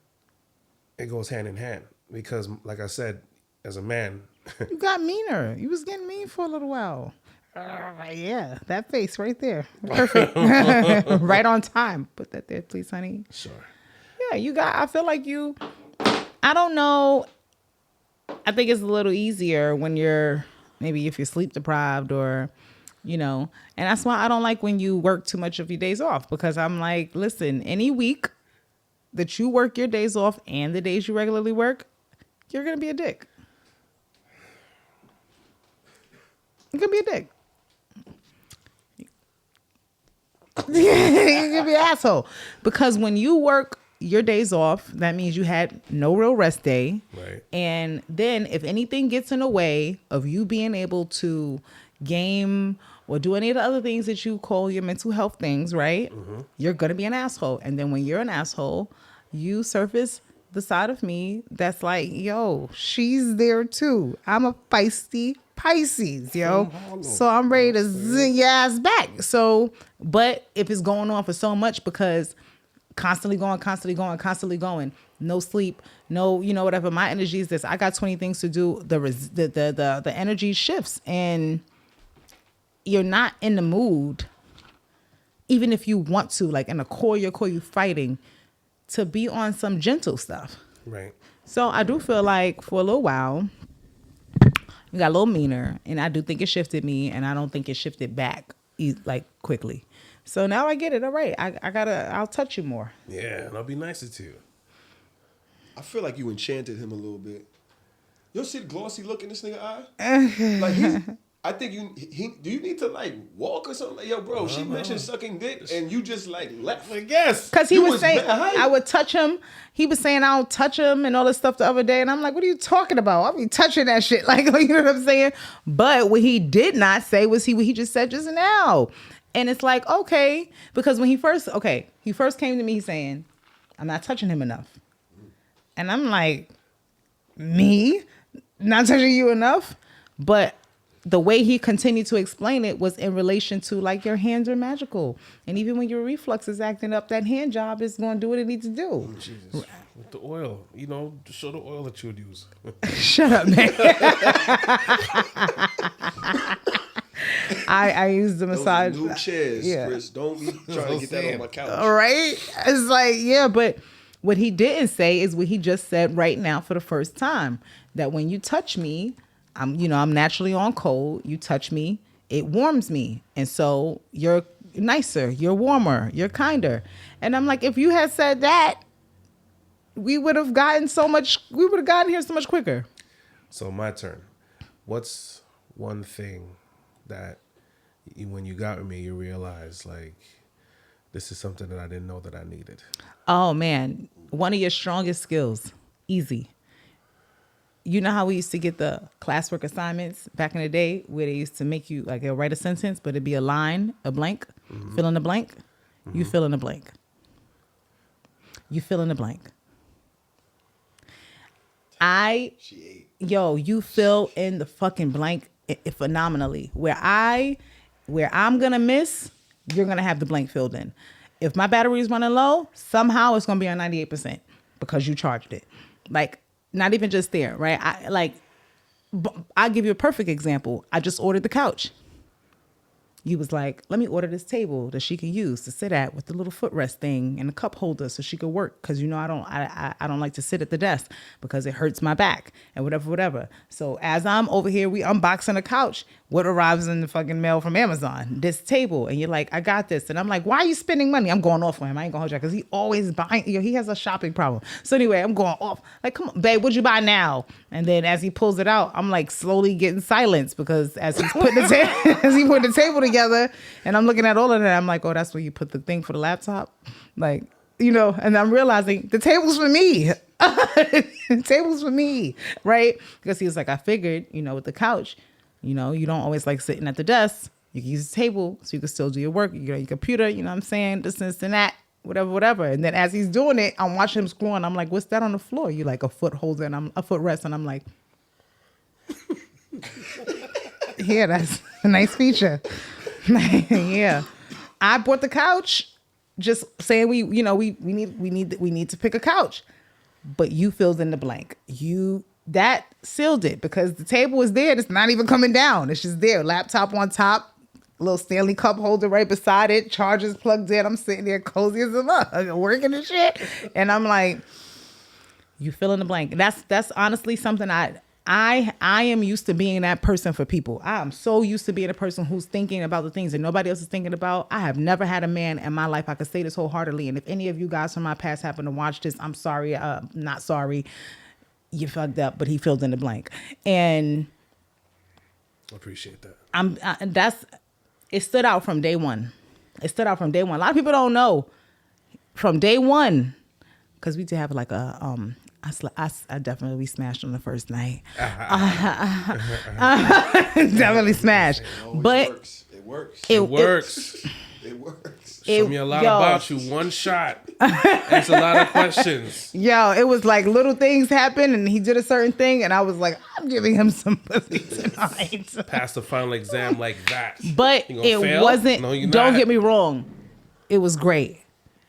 it goes hand in hand. Because, like I said, as a man... You got meaner. You was getting mean for a little while. Yeah, that face right there. Perfect. Right on time. Put that there, please, honey. Sure. Yeah, I feel like you... I don't know. I think it's a little easier when you're... Maybe if you're sleep deprived or... And that's why I don't like when you work too much of your days off, because I'm like, listen, any week that you work your days off and the days you regularly work, you're going to be a dick. You're going to be a dick. You're going to be an asshole. Because when you work your days off, that means you had no real rest day. Right. And then if anything gets in the way of you being able to game or do any of the other things that you call your mental health things, right? Mm-hmm. You're going to be an asshole. And then when you're an asshole, you surface the side of me that's like, yo, she's there too. I'm a feisty Pisces, yo. Hollow. So I'm ready to zing your ass back. So, but if it's going on for so much, because constantly going, no sleep, no, whatever. My energy is this. I got 20 things to do. The energy shifts, and you're not in the mood, even if you want to, like in the core, you fighting to be on some gentle stuff. Right. So I do feel like for a little while, you got a little meaner, and I do think it shifted me, and I don't think it shifted back like quickly. So now I get it. All right, I'll touch you more. Yeah, and I'll be nicer to you. I feel like you enchanted him a little bit. You see the glossy look in this nigga eye? Like I think do you need to like walk or something? Like, yo, bro, she mentioned sucking dick and you just like left. I guess. Because he was saying I would touch him. He was saying I don't touch him and all this stuff the other day. And I'm like, what are you talking about? I'll be touching that shit. Like, you know what I'm saying? But what he did not say was what he just said just now. And it's like, okay. Because when he first came to me saying, I'm not touching him enough. And I'm like, me? Not touching you enough? But the way he continued to explain it was in relation to like your hands are magical. And even when your reflux is acting up, that hand job is going to do what it needs to do. Oh, Jesus. With the oil, just show the oil that you would use. Shut up, man. I use the massage. Those new chairs, Chris. Don't be trying to get that on my couch. All right. It's like, yeah, but what he didn't say is what he just said right now for the first time. That when you touch me, I'm naturally on cold. You touch me, it warms me. And so you're nicer, you're warmer, you're kinder. And I'm like, if you had said that, we would have gotten here so much quicker. So my turn. What's one thing that when you got with me, you realized like, this is something that I didn't know that I needed? Oh man, one of your strongest skills, easy. You know how we used to get the classwork assignments back in the day where they used to make you like, they'll write a sentence, but it'd be a line, a blank, fill in the blank. You fill in the blank. You fill in the blank. You fill in the fucking blank phenomenally. Where I'm going to miss, you're going to have the blank filled in. If my battery is running low, somehow it's going to be on 98% because you charged it. Like, not even just there, right? I'll give you a perfect example. I just ordered the couch. You was like, let me order this table that she can use to sit at with the little footrest thing and the cup holder so she could work. Cause I don't like to sit at the desk because it hurts my back and whatever. So as I'm over here, we unboxing the couch. What arrives in the fucking mail from Amazon? This table. And you're like, I got this. And I'm like, why are you spending money? I'm going off on him. I ain't gonna hold you. Cause he always buying, he has a shopping problem. So anyway, I'm going off. Like, come on, babe, what'd you buy now? And then as he pulls it out, I'm like slowly getting silence because as he's putting the table together and I'm looking at all of that, I'm like, oh, that's where you put the thing for the laptop. Like, and I'm realizing the table's for me. The table's for me, right? Because he was like, I figured, with the couch, you don't always like sitting at the desk. You can use the table so you can still do your work. You got your computer, you know what I'm saying? This and that, whatever. And then as he's doing it, I'm watching him scrolling. I'm like, what's that on the floor? You like a foot holder and I'm a foot rest. And I'm like, yeah, that's a nice feature. Yeah. I bought the couch just saying we need to pick a couch. But you filled in the blank. That sealed it because the table is there. It's not even coming down. It's just there. Laptop on top, little Stanley cup holder right beside it. Chargers plugged in. I'm sitting there cozy as a mug, working and shit. And I'm like, you fill in the blank. That's honestly something I am used to being that person for people. I am so used to being a person who's thinking about the things that nobody else is thinking about. I have never had a man in my life. I could say this wholeheartedly. And if any of you guys from my past happen to watch this, I'm sorry. Not sorry. You fucked up, but he filled in the blank. And I appreciate that. It stood out from day one. A lot of people don't know from day one, because we did have like I definitely smashed on the first night. Definitely smashed. But it works. It works. It works. Show me a lot about you. One shot. It's a lot of questions. Yo, it was like little things happened and he did a certain thing and I was like, I'm giving him some pussy tonight. Pass the final exam like that. But You gonna it fail? wasn't, No, you're don't not. get me wrong. It was great.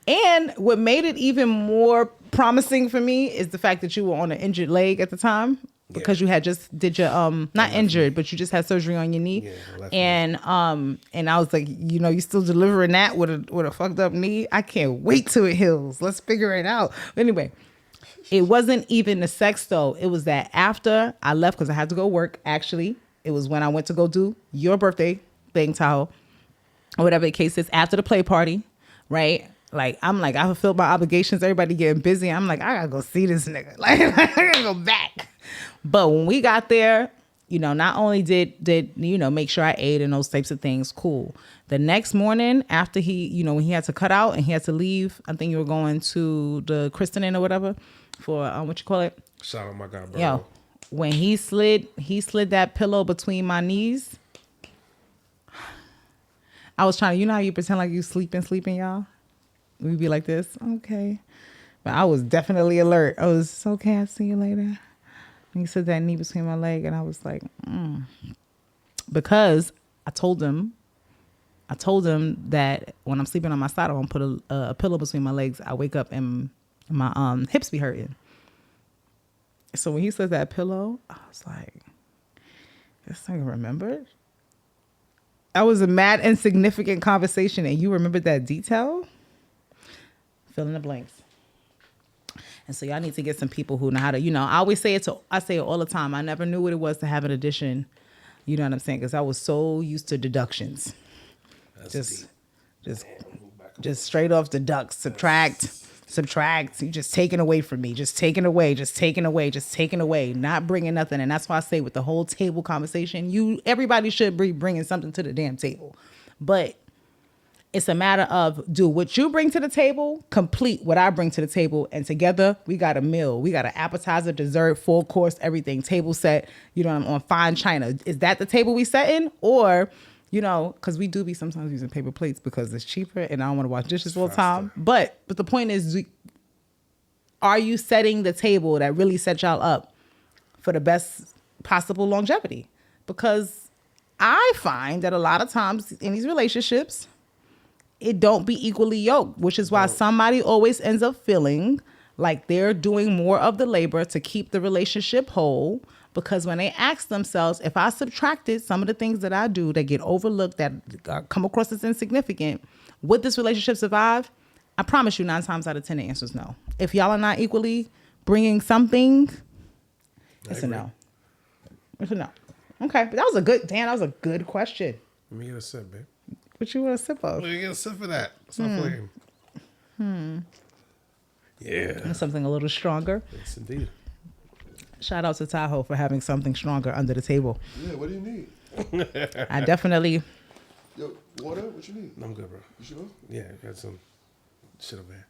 And what made it even more promising for me is the fact that you were on an injured leg at the time because you had just did your not injured, but you just had surgery on your knee. Yeah, and I was like, you know, you still delivering that with a fucked up knee. I can't wait till it heals. Let's figure it out. Anyway, it wasn't even the sex though. It was that after I left because I had to go work. Actually, it was when I went to go do your birthday thing, Tahoe, or whatever the case is, after the play party, right? Like, I'm like, I fulfilled my obligations. Everybody getting busy. I'm like, I gotta go see this nigga. Like, I gotta go back. But when we got there, you know, not only did you know, make sure I ate and those types of things, cool. The next morning after he, you know, when he had to cut out and he had to leave, I think you were going to the christening or whatever for, what you call it? Shout out my guy, bro. Yo, when he slid that pillow between my knees. I was trying to, you know how you pretend like you sleeping, y'all? We'd be like this, okay. But I was definitely alert. I was, okay, I'll see you later. And he said that knee between my leg, and I was like, Because I told him that when I'm sleeping on my side, I won't put a pillow between my legs. I wake up and my hips be hurting. So when he said that pillow, I was like, this thing remembered? That was a mad insignificant conversation, and you remembered that detail? Fill in the blanks. And so y'all need to get some people who know how to, you know, I say it all the time. I never knew what it was to have an addition. You know what I'm saying? Because I was so used to deductions. Just straight off deduct, subtract. You just taking away from me. Just taking away. Not bringing nothing. And that's why I say with the whole table conversation, everybody should be bringing something to the damn table. But it's a matter of do what you bring to the table, complete what I bring to the table, and together we got a meal. We got an appetizer, dessert, full course, everything, table set, you know, on fine china. Is that the table we set in? Or, you know, because we do be sometimes using paper plates because it's cheaper and I don't want to wash dishes all the time. But the point is, are you setting the table that really sets y'all up for the best possible longevity? Because I find that a lot of times in these relationships, it don't be equally yoked, which is why somebody always ends up feeling like they're doing more of the labor to keep the relationship whole. Because when they ask themselves, if I subtracted some of the things that I do that get overlooked, that come across as insignificant, would this relationship survive? I promise you 9 times out of 10, the answer is no. If y'all are not equally bringing something, it's a no. It's a no. Okay, but that was a good question. Let me get a sip, babe. What you want to sip of? Let me get a sip of that. Stop playing. Yeah. And something a little stronger. Yes, indeed. Shout out to Tahoe for having something stronger under the table. Yeah, what do you need? I definitely... Yo, water? What you need? I'm good, bro. You sure? Yeah, I got some shit over here.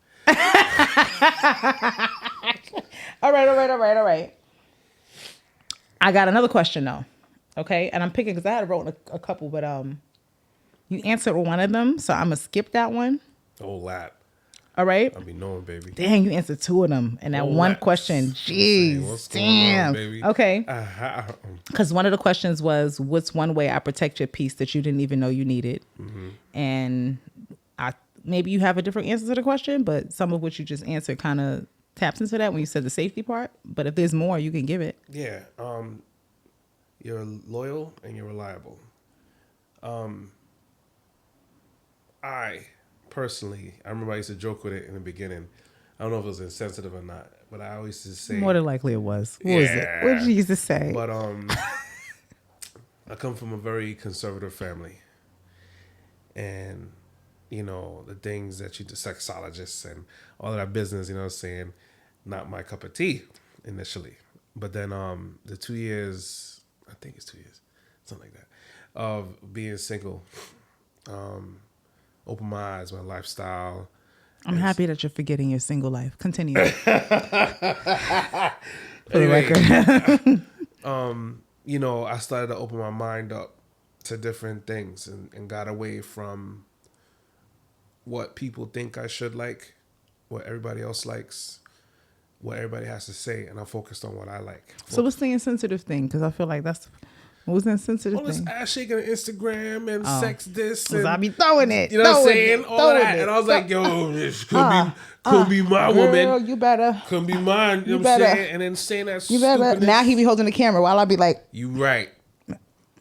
All right. I got another question, though. Okay? And I'm picking, because I had wrote a couple, but you answered one of them, so I'm going to skip that one. A whole lot. All right? I'll be knowing, baby. Dang, you answered 2 of them in that one question. Jeez. What's damn. going on, baby? Okay. Because one of the questions was, what's one way I protect your peace that you didn't even know you needed? Mm-hmm. And maybe you have a different answer to the question, but some of what you just answered kind of taps into that when you said the safety part. But if there's more, you can give it. Yeah. You're loyal and you're reliable. I remember I used to joke with it in the beginning. I don't know if it was insensitive or not, but I always used to say... More than likely it was. What was it? What did you used to say? But I come from a very conservative family. And, you know, the things that you do, sexologists and all of that business, you know what I'm saying, not my cup of tea initially. But then the 2 years, I think it's 2 years, something like that, of being single... open my eyes, my lifestyle. I'm happy that you're forgetting your single life. Continue. For the record. You know, I started to open my mind up to different things and got away from what people think I should like what everybody else likes, what everybody has to say, and I'm focused on what I like. So what's the insensitive thing? Because I feel like what was the insensitive all this thing? ass shaking on Instagram and sex this. Because And, I be throwing it. you know what I'm saying? It, All that. And I was like, yo, this could be my girl, woman. you better. Could be mine. You know what I'm saying? And then saying that You better. stupidness. Now he be holding the camera while I be like, You right.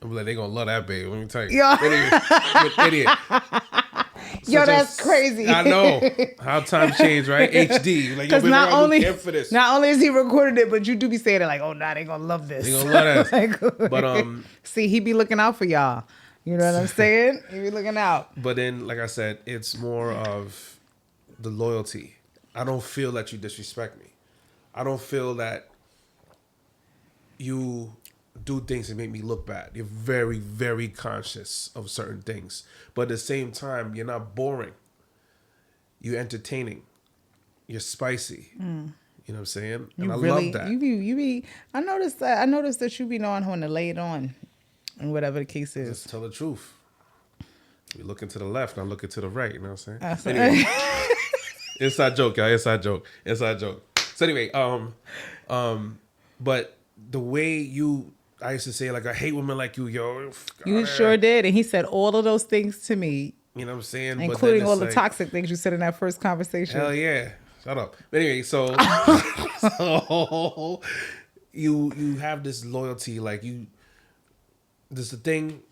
I'm like, they gonna love that baby. Let me tell you. Yo. Idiot. yo, that's crazy. I know how times change, right? HD. Like, yo, Because baby, not I only care for this. not only is he recorded it, but you do be saying it like, oh, nah, they gonna love this. They gonna love that. Like, But see, he be looking out for y'all. You know what I'm saying? He be looking out. But then, like I said, it's more of the loyalty. I don't feel that you disrespect me. I don't feel that you do things that make me look bad. You're very, very conscious of certain things. But at the same time, you're not boring. You're entertaining. You're spicy. You know what I'm saying? And I love that. You be. I noticed that you be knowing when to lay it on, and whatever the case is. Just tell the truth. You're looking to the left, not looking to the right. You know what I'm saying? Anyway. Inside joke, y'all. Inside joke. So anyway, but the way I used to say, like, I hate women like you, yo. You sure did, and he said all of those things to me, You know what I'm saying? including all the toxic things you said in that first conversation. Hell yeah. Shut up. But anyway, so you have this loyalty, like there's the thing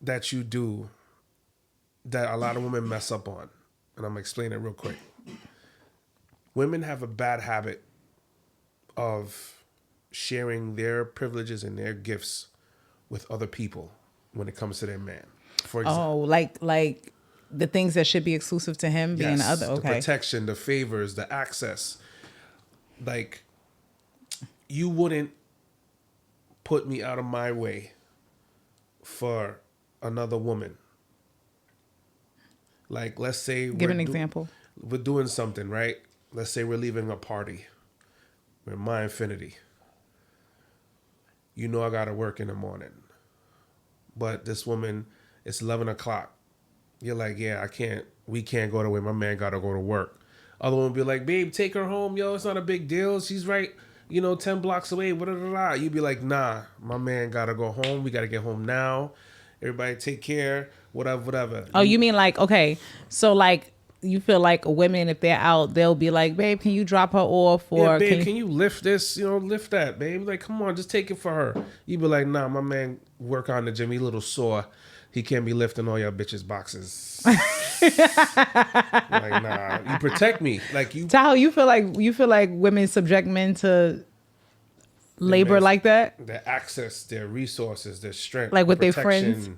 that you do that a lot of women mess up on. And I'm gonna explain it real quick. Women have a bad habit of sharing their privileges and their gifts with other people when it comes to their man. For example, Oh, like the things that should be exclusive to him being the other. Okay. The protection, the favors, the access. Like, you wouldn't put me out of my way for another woman. Like, let's say Give an example. We're doing something, right? Let's say we're leaving a party. We're in my infinity. You know I gotta work in the morning. But this woman, it's 11 o'clock. You're like, yeah, we can't go to where my man gotta go to work. Other one would be like, babe, take her home, yo, it's not a big deal. She's right, 10 blocks away, blah, blah, blah. You'd be like, nah, my man gotta go home. We gotta get home now. Everybody take care, whatever. Oh, you mean like, okay, so like you feel like women, if they're out, they'll be like, babe, can you drop her off? Or yeah, babe, can you lift this? Lift that, babe. Like, come on, just take it for her. You'd be like, nah, my man work on the gym. He a little sore. He can't be lifting all your bitches' boxes. Like, nah, you protect me. Like, you. Tahoe, you feel like women subject men to labor like that? Their access, their resources, their strength. Like with their protection.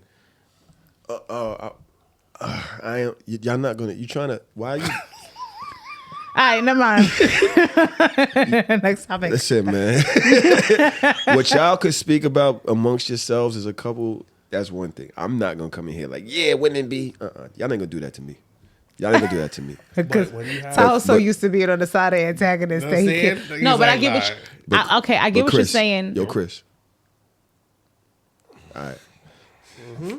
friends? Y'all not gonna. You trying to? Why are you? All right, never mind. Next topic. Listen, man. What y'all could speak about amongst yourselves is a couple. That's one thing. I'm not gonna come in here like, yeah, wouldn't it be? Y'all ain't gonna do that to me. Y'all ain't gonna do that to me. Because when you have- Tahoe's so used to being on the side of the antagonist that he saying? can't. He's No, but I like, get what you, okay, I get what you're Chris, saying. Yo, Chris. All right. Mm-hmm.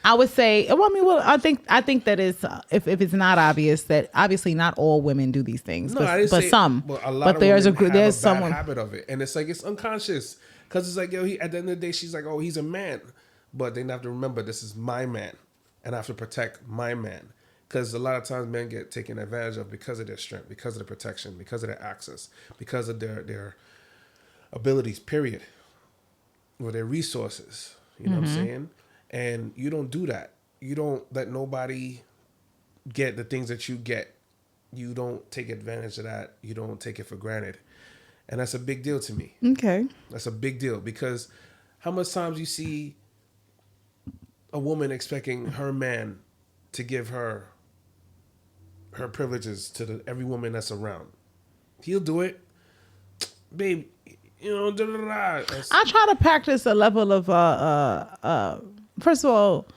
I would say, I think that is, if it's not obvious, that obviously not all women do these things, No, I didn't but say, some. Well, a lot but of there's women have there's a someone. bad habit of it, and it's like it's unconscious because it's like, yo, at the end of the day, she's like, oh, he's a man, but they have to remember this is my man, and I have to protect my man, because a lot of times men get taken advantage of because of their strength, because of the protection, because of their access, because of their abilities, period, or their resources. You know what I'm saying? And you don't do that. You don't let nobody get the things that you get. You don't take advantage of that. You don't take it for granted. And that's a big deal to me. Okay. That's a big deal because how much times you see a woman expecting her man to give her privileges to every woman that's around. He'll do it. Babe, da, da, da. I try to practice a level of first of all,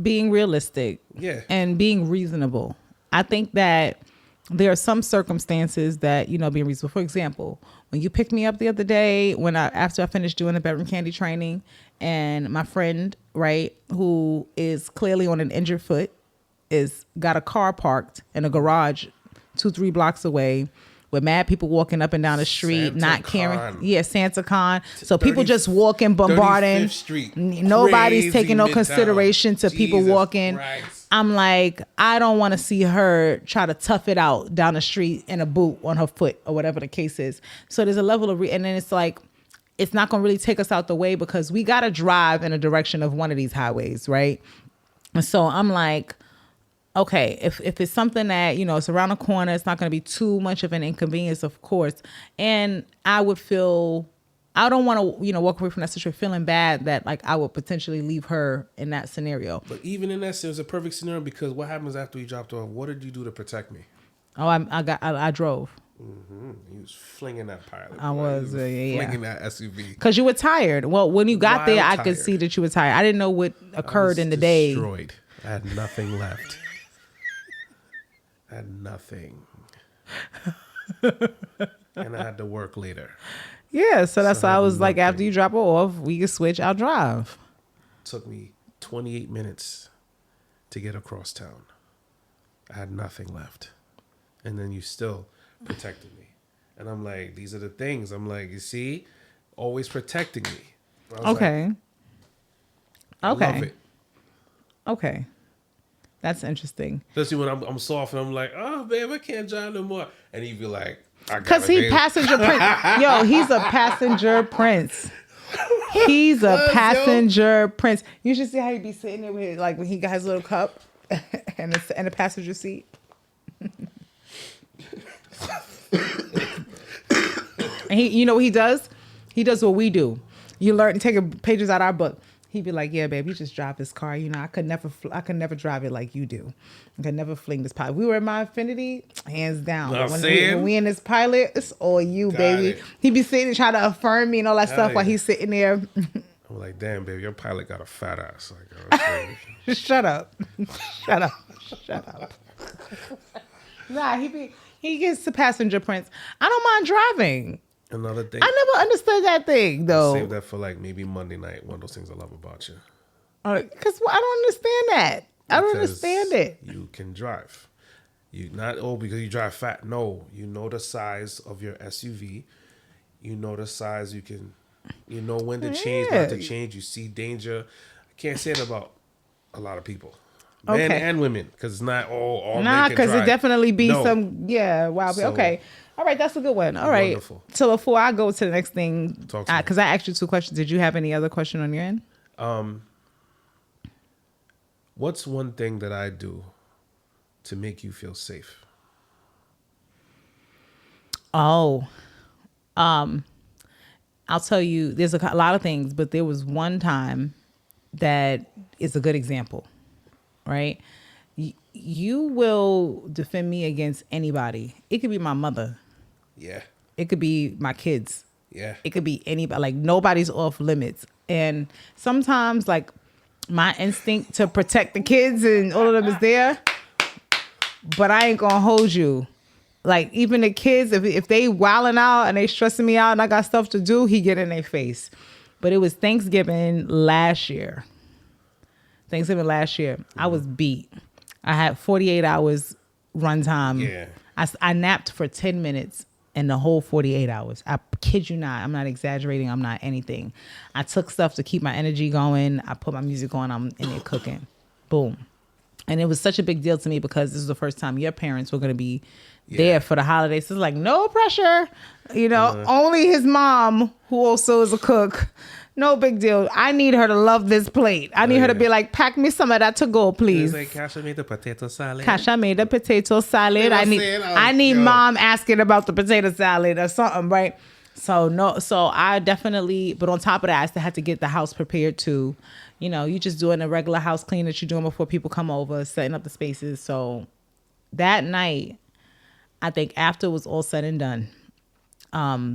being realistic, and being reasonable. I think that there are some circumstances that, being reasonable. For example, when you picked me up the other day, after I finished doing the bedroom candy training, and my friend, right, who is clearly on an injured foot, got a car parked in a garage 2-3 blocks away, with mad people walking up and down the street, Santa not Con. caring. Yeah, Santa Con. So people just walking, bombarding. 35th Street. Nobody's Crazy taking no Midtown. consideration to people Jesus walking. Christ. I'm like, I don't want to see her try to tough it out down the street in a boot on her foot or whatever the case is. So there's a level of, and then it's like, it's not going to really take us out the way because we got to drive in a direction of one of these highways, right? And so I'm like, okay, if it's something that, you know, it's around the corner, it's not going to be too much of an inconvenience, of course. And I would feel, I don't want to, you know, walk away from that situation feeling bad that like I would potentially leave her in that scenario. But even in that, it was a perfect scenario because what happens after you dropped her off? What did you do to protect me? Oh, I drove. Mm-hmm. He was flinging that pilot. I was, flinging that SUV. Because you were tired. Well, when you got there, I could tired. see that you were tired. I didn't know what occurred in the day. Destroyed. I had nothing left. I had nothing. And I had to work later. Yeah, so that's So why I I was had like, after nothing. you drop her off, we can switch. I'll drive. Took me 28 minutes to get across town. I had nothing left. And then you still protected me. And I'm like, these are the things. I'm like, you see, always protecting me. I was Okay. like, I love it. Okay. That's interesting. Especially when I'm soft and I'm like, oh, babe, I can't drive no more. And he'd be like, I got Because it, he babe. passenger prince. Yo, he's a passenger prince. He's a passenger prince. You should see how he be sitting there with his, like when he got his little cup and the passenger seat. And he, you know what he does? He does what we do. You learn taking pages out of our book. He'd be like, "Yeah, babe, you just drive this car. You know, I could never drive it like you do. I could never fling this pilot. We were in my Infiniti, hands down. Know what I'm When saying? we in this pilot, it's all you, Got baby." it. He'd be sitting and trying to affirm me and all that Hell stuff while yeah. he's sitting there. I'm like, damn, baby, your pilot got a fat ass. Like, okay. Shut up. Shut up. Shut up. Nah, he gets the passenger prince. I don't mind driving. Another thing. I never understood that thing though. Save that for like maybe Monday night. One of those things I love about you. Because I don't understand that. I don't Because understand it. You can drive. You not because you drive fat. No, you know the size of your SUV. You know the size you can. You know when to change, not to Yeah. change. You see danger. I can't say it about a lot of people, men Okay. and women, because it's not all. Nah, men can because it drive. definitely be No. some wow. So- Okay. All right, that's a good one. All right. Wonderful. So before I go to the next thing, Talk to me. because I asked you 2 questions. Did you have any other question on your end? What's one thing that I do to make you feel safe? Oh, I'll tell you, there's a lot of things, but there was one time that is a good example, right? You will defend me against anybody. It could be my mother. Yeah, It could be my kids. yeah. It could be anybody. Like nobody's off limits. And sometimes like my instinct to protect the kids and all of them is there, but I ain't gonna hold you. Like even the kids, if they wilding out and they stressing me out and I got stuff to do, he get in their face. But it was Thanksgiving last year. I was beat. I had 48 hours runtime. Yeah. I napped for 10 minutes in the whole 48 hours. I kid you not. I'm not exaggerating. I'm not anything. I took stuff to keep my energy going. I put my music on. I'm in there cooking. Boom. And it was such a big deal to me because this is the first time your parents were going to be there for the holidays. So it's like, no pressure. You know, only his mom, who also is a cook. No big deal. I need her to love this plate. I need her to be like, pack me some of that to go, please. It's like Kash made the potato salad. Kash, I made a potato salad. You know what I I'm need saying? I need Yo. mom asking about the potato salad or something, right? So I definitely, but on top of that, I still had to get the house prepared too. You know, you just doing a regular house clean that you're doing before people come over, setting up the spaces. So that night, I think after it was all said and done,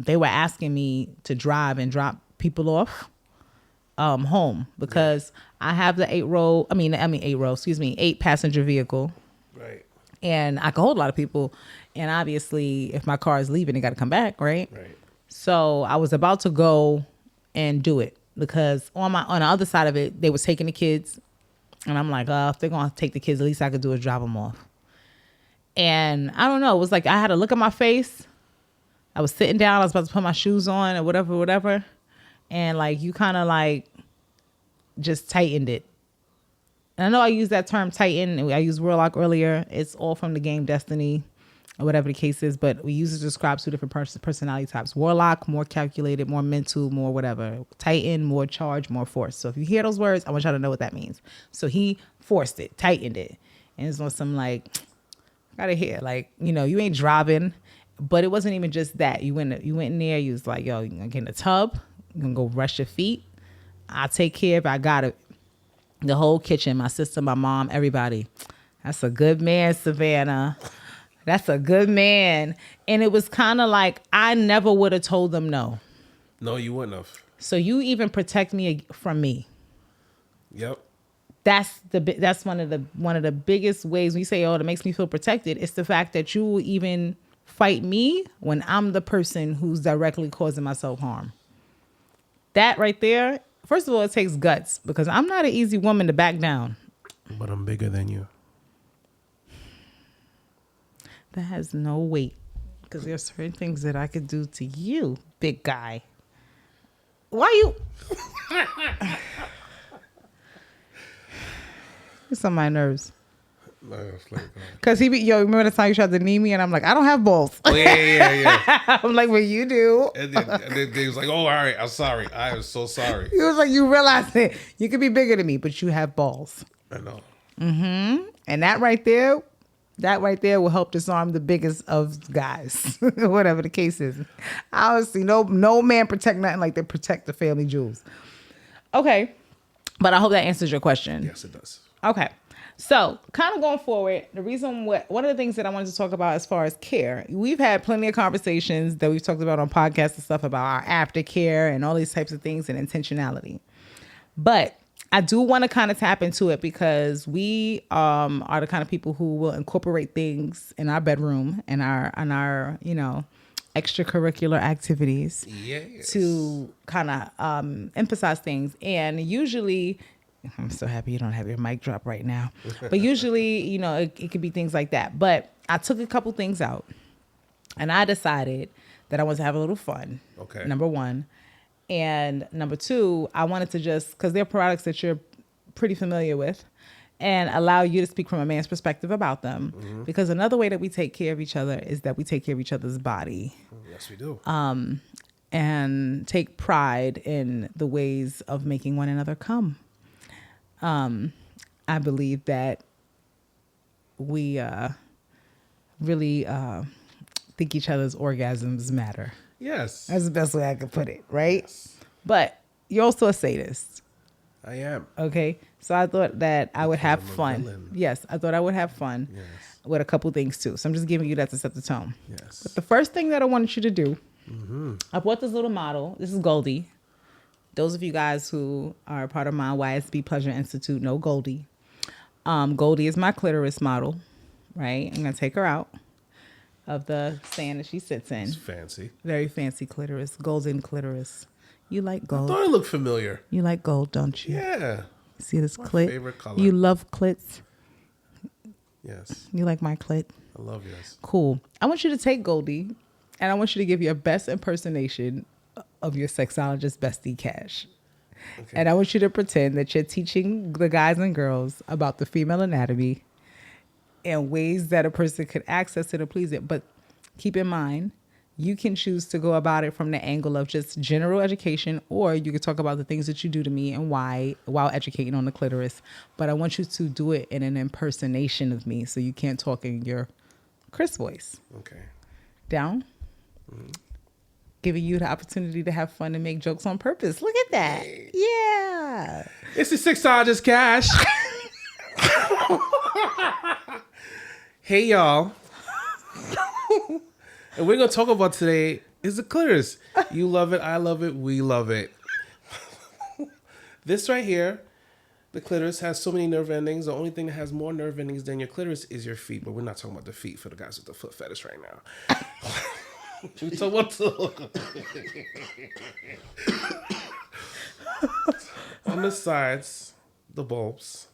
they were asking me to drive and drop people off home because I have the 8 passenger vehicle. Right. And I can hold a lot of people. And obviously, if my car is leaving, it got to come back, right? Right. So I was about to go and do it because on the other side of it, they was taking the kids. And I'm like, if they're going to take the kids, at least I could do is drop them off. And I don't know, it was like I had to look at my face. I was sitting down, I was about to put my shoes on or whatever. And like you kind of like just tightened it. And I know I used that term tighten. I used Warlock earlier. It's all from the game Destiny or whatever the case is. But we use it to describe two different personality types. Warlock, more calculated, more mental, more whatever. Titan, more charge, more force. So if you hear those words, I want y'all to know what that means. So he forced it, tightened it. And it's on some like, gotta hear, like, you know, you ain't driving. But it wasn't even just that. You went in there, you was like, yo, you're gonna get in the tub, you're gonna go brush your feet. I'll take care of it. I got it. The whole kitchen, my sister, my mom, everybody. That's a good man, Savannah. That's a good man. And it was kind of like, I never would have told them no. No, you wouldn't have. So you even protect me from me. Yep. That's one of the biggest ways when you say, oh, that makes me feel protected. It's the fact that you will even fight me when I'm the person who's directly causing myself harm. That right there. First of all, it takes guts because I'm not an easy woman to back down. But I'm bigger than you. That has no weight because there are certain things that I could do to you, big guy. Why you? It's on my nerves. Because remember the time you tried to knee me and I'm like, I don't have balls. Oh, yeah. I'm like, well, you do. And then they was like, oh, all right, I'm sorry. I am so sorry. He was like, you realize it. You could be bigger than me, but you have balls. I know. Mm-hmm. And that right there will help disarm the biggest of guys, whatever the case is. Honestly, no man protect nothing like they protect the family jewels. Okay. But I hope that answers your question. Yes, it does. Okay. So kind of going forward, one of the things that I wanted to talk about as far as care, we've had plenty of conversations that we've talked about on podcasts and stuff about our aftercare and all these types of things and intentionality. But I do want to kind of tap into it because we are the kind of people who will incorporate things in our bedroom and our extracurricular activities to kind of emphasize things. And usually, I'm so happy you don't have your mic drop right now. But usually, it could be things like that. But I took a couple things out and I decided that I wanted to have a little fun. Okay. Number one. And number two, I wanted to just, because they're products that you're pretty familiar with, and allow you to speak from a man's perspective about them. Mm-hmm. Because another way that we take care of each other is that we take care of each other's body. Yes, we do. And take pride in the ways of making one another come. I believe that we really think each other's orgasms matter. Yes. That's the best way I could put it, right? Yes. But you're also a sadist. I am. Okay. So I thought that I would have I'm a fun. villain. Yes. I thought I would have fun with a couple things too. So I'm just giving you that to set the tone. Yes. But the first thing that I wanted you to do, I bought this little model. This is Goldie. Those of you guys who are part of my YSB Pleasure Institute know Goldie. Goldie is my clitoris model, right? I'm going to take her out of the stand that she sits in. It's fancy. Very fancy clitoris, golden clitoris. You like I gold? thought it looked familiar. You like gold, don't you? Yeah. See this My clit? favorite color. You love clits? Yes. You like my clit? I love yours. Cool. I want you to take Goldie, and I want you to give your best impersonation of your sexologist bestie, Kash. Okay. And I want you to pretend that you're teaching the guys and girls about the female anatomy and ways that a person could access it or please it. But keep in mind, you can choose to go about it from the angle of just general education, or you could talk about the things that you do to me and why while educating on the clitoris. But I want you to do it in an impersonation of me, so you can't talk in your Chris voice. Okay. Down. Mm-hmm. Giving you the opportunity to have fun and make jokes on purpose. Look at that. Hey. Yeah. It's the sexologist Kash. Hey, y'all. And we're going to talk about today is the clitoris. You love it. I love it. We love it. This right here, the clitoris has so many nerve endings. The only thing that has more nerve endings than your clitoris is your feet. But we're not talking about the feet for the guys with the foot fetish right now. We talk about on the sides, the bulbs.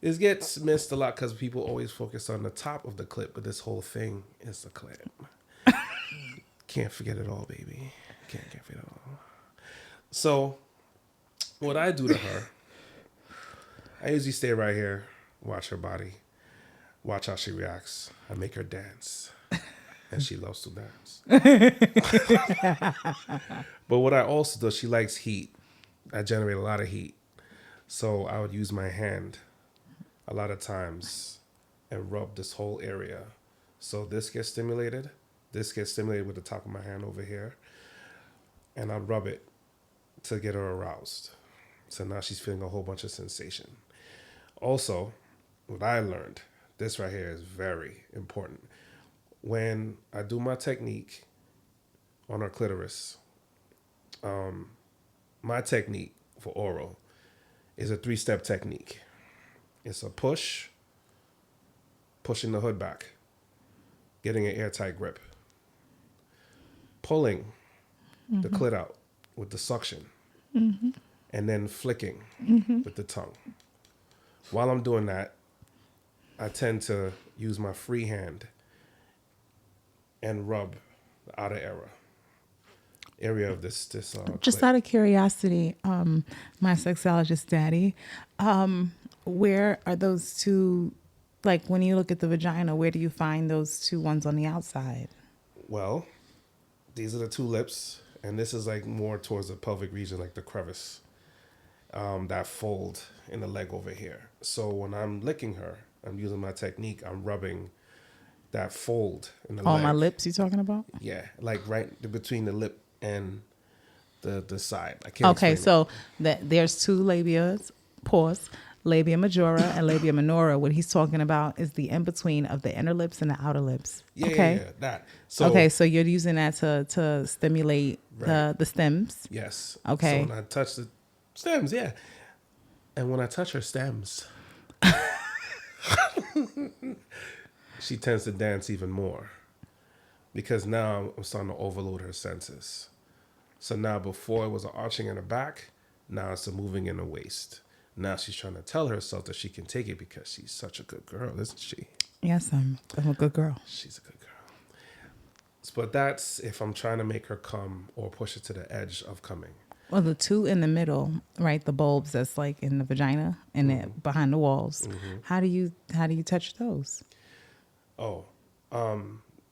It gets missed a lot because people always focus on the top of the clip, but this whole thing is the clip. Can't forget it all, baby. Can't forget it all. So, what I do to her, I usually stay right here, watch her body, watch how she reacts. I make her dance, and she loves to dance. But what I also do, she likes heat. I generate a lot of heat. So I would use my hand a lot of times and rub this whole area. So this gets stimulated. This gets stimulated with the top of my hand over here. And I rub it to get her aroused. So now she's feeling a whole bunch of sensation. Also, what I learned, this right here is very important. When I do my technique on her clitoris, my technique for oral is a 3-step technique. It's a push, pushing the hood back, getting an airtight grip, pulling the clit out with the suction, and then flicking with the tongue. While I'm doing that, I tend to use my free hand and rub the outer area of this Just clit. out of curiosity, my sexologist daddy, where are those two, like when you look at the vagina, where do you find those two ones on the outside? Well, these are the two lips, and this is like more towards the pelvic region, like the crevice, that fold in the leg over here. So when I'm licking her, I'm using my technique. I'm rubbing that fold in the leg. On my lips, you talking about? Yeah, like right between the lip and the side. I can't. Okay, explain so there's two labias, pause, labia majora and labia minora. What he's talking about is the in between of the inner lips and the outer lips. Yeah, okay. yeah, that. So, okay, so you're using that to stimulate Right. the stems. Yes. Okay. So when I touch the stems, yeah, and when I touch her stems, she tends to dance even more because now I'm starting to overload her senses. So now before it was an arching in the back, now it's a moving in the waist. Now she's trying to tell herself that she can take it because she's such a good girl, isn't she? Yes, I'm a good girl. She's a good girl. But that's if I'm trying to make her come or push her to the edge of coming. Well, the two in the middle, right? The bulbs that's like in the vagina and it behind the walls. How do you touch those? Oh,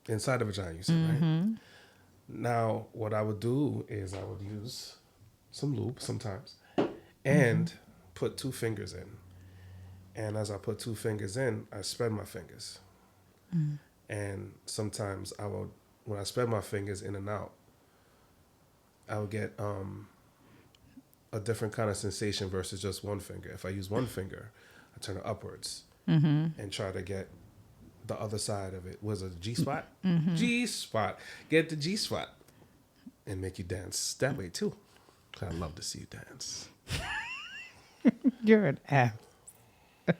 inside the vagina, you said, right? Now, what I would do is I would use some lube sometimes and put 2 fingers in. And as I put 2 fingers in, I spread my fingers. And sometimes when I spread my fingers in and out, I would get a different kind of sensation versus just one finger. If I use one finger, I turn it upwards and try to get the other side of it. Was it a G-spot? G-spot. Get the G-spot and make you dance that way too. I love to see you dance. You're an ass. You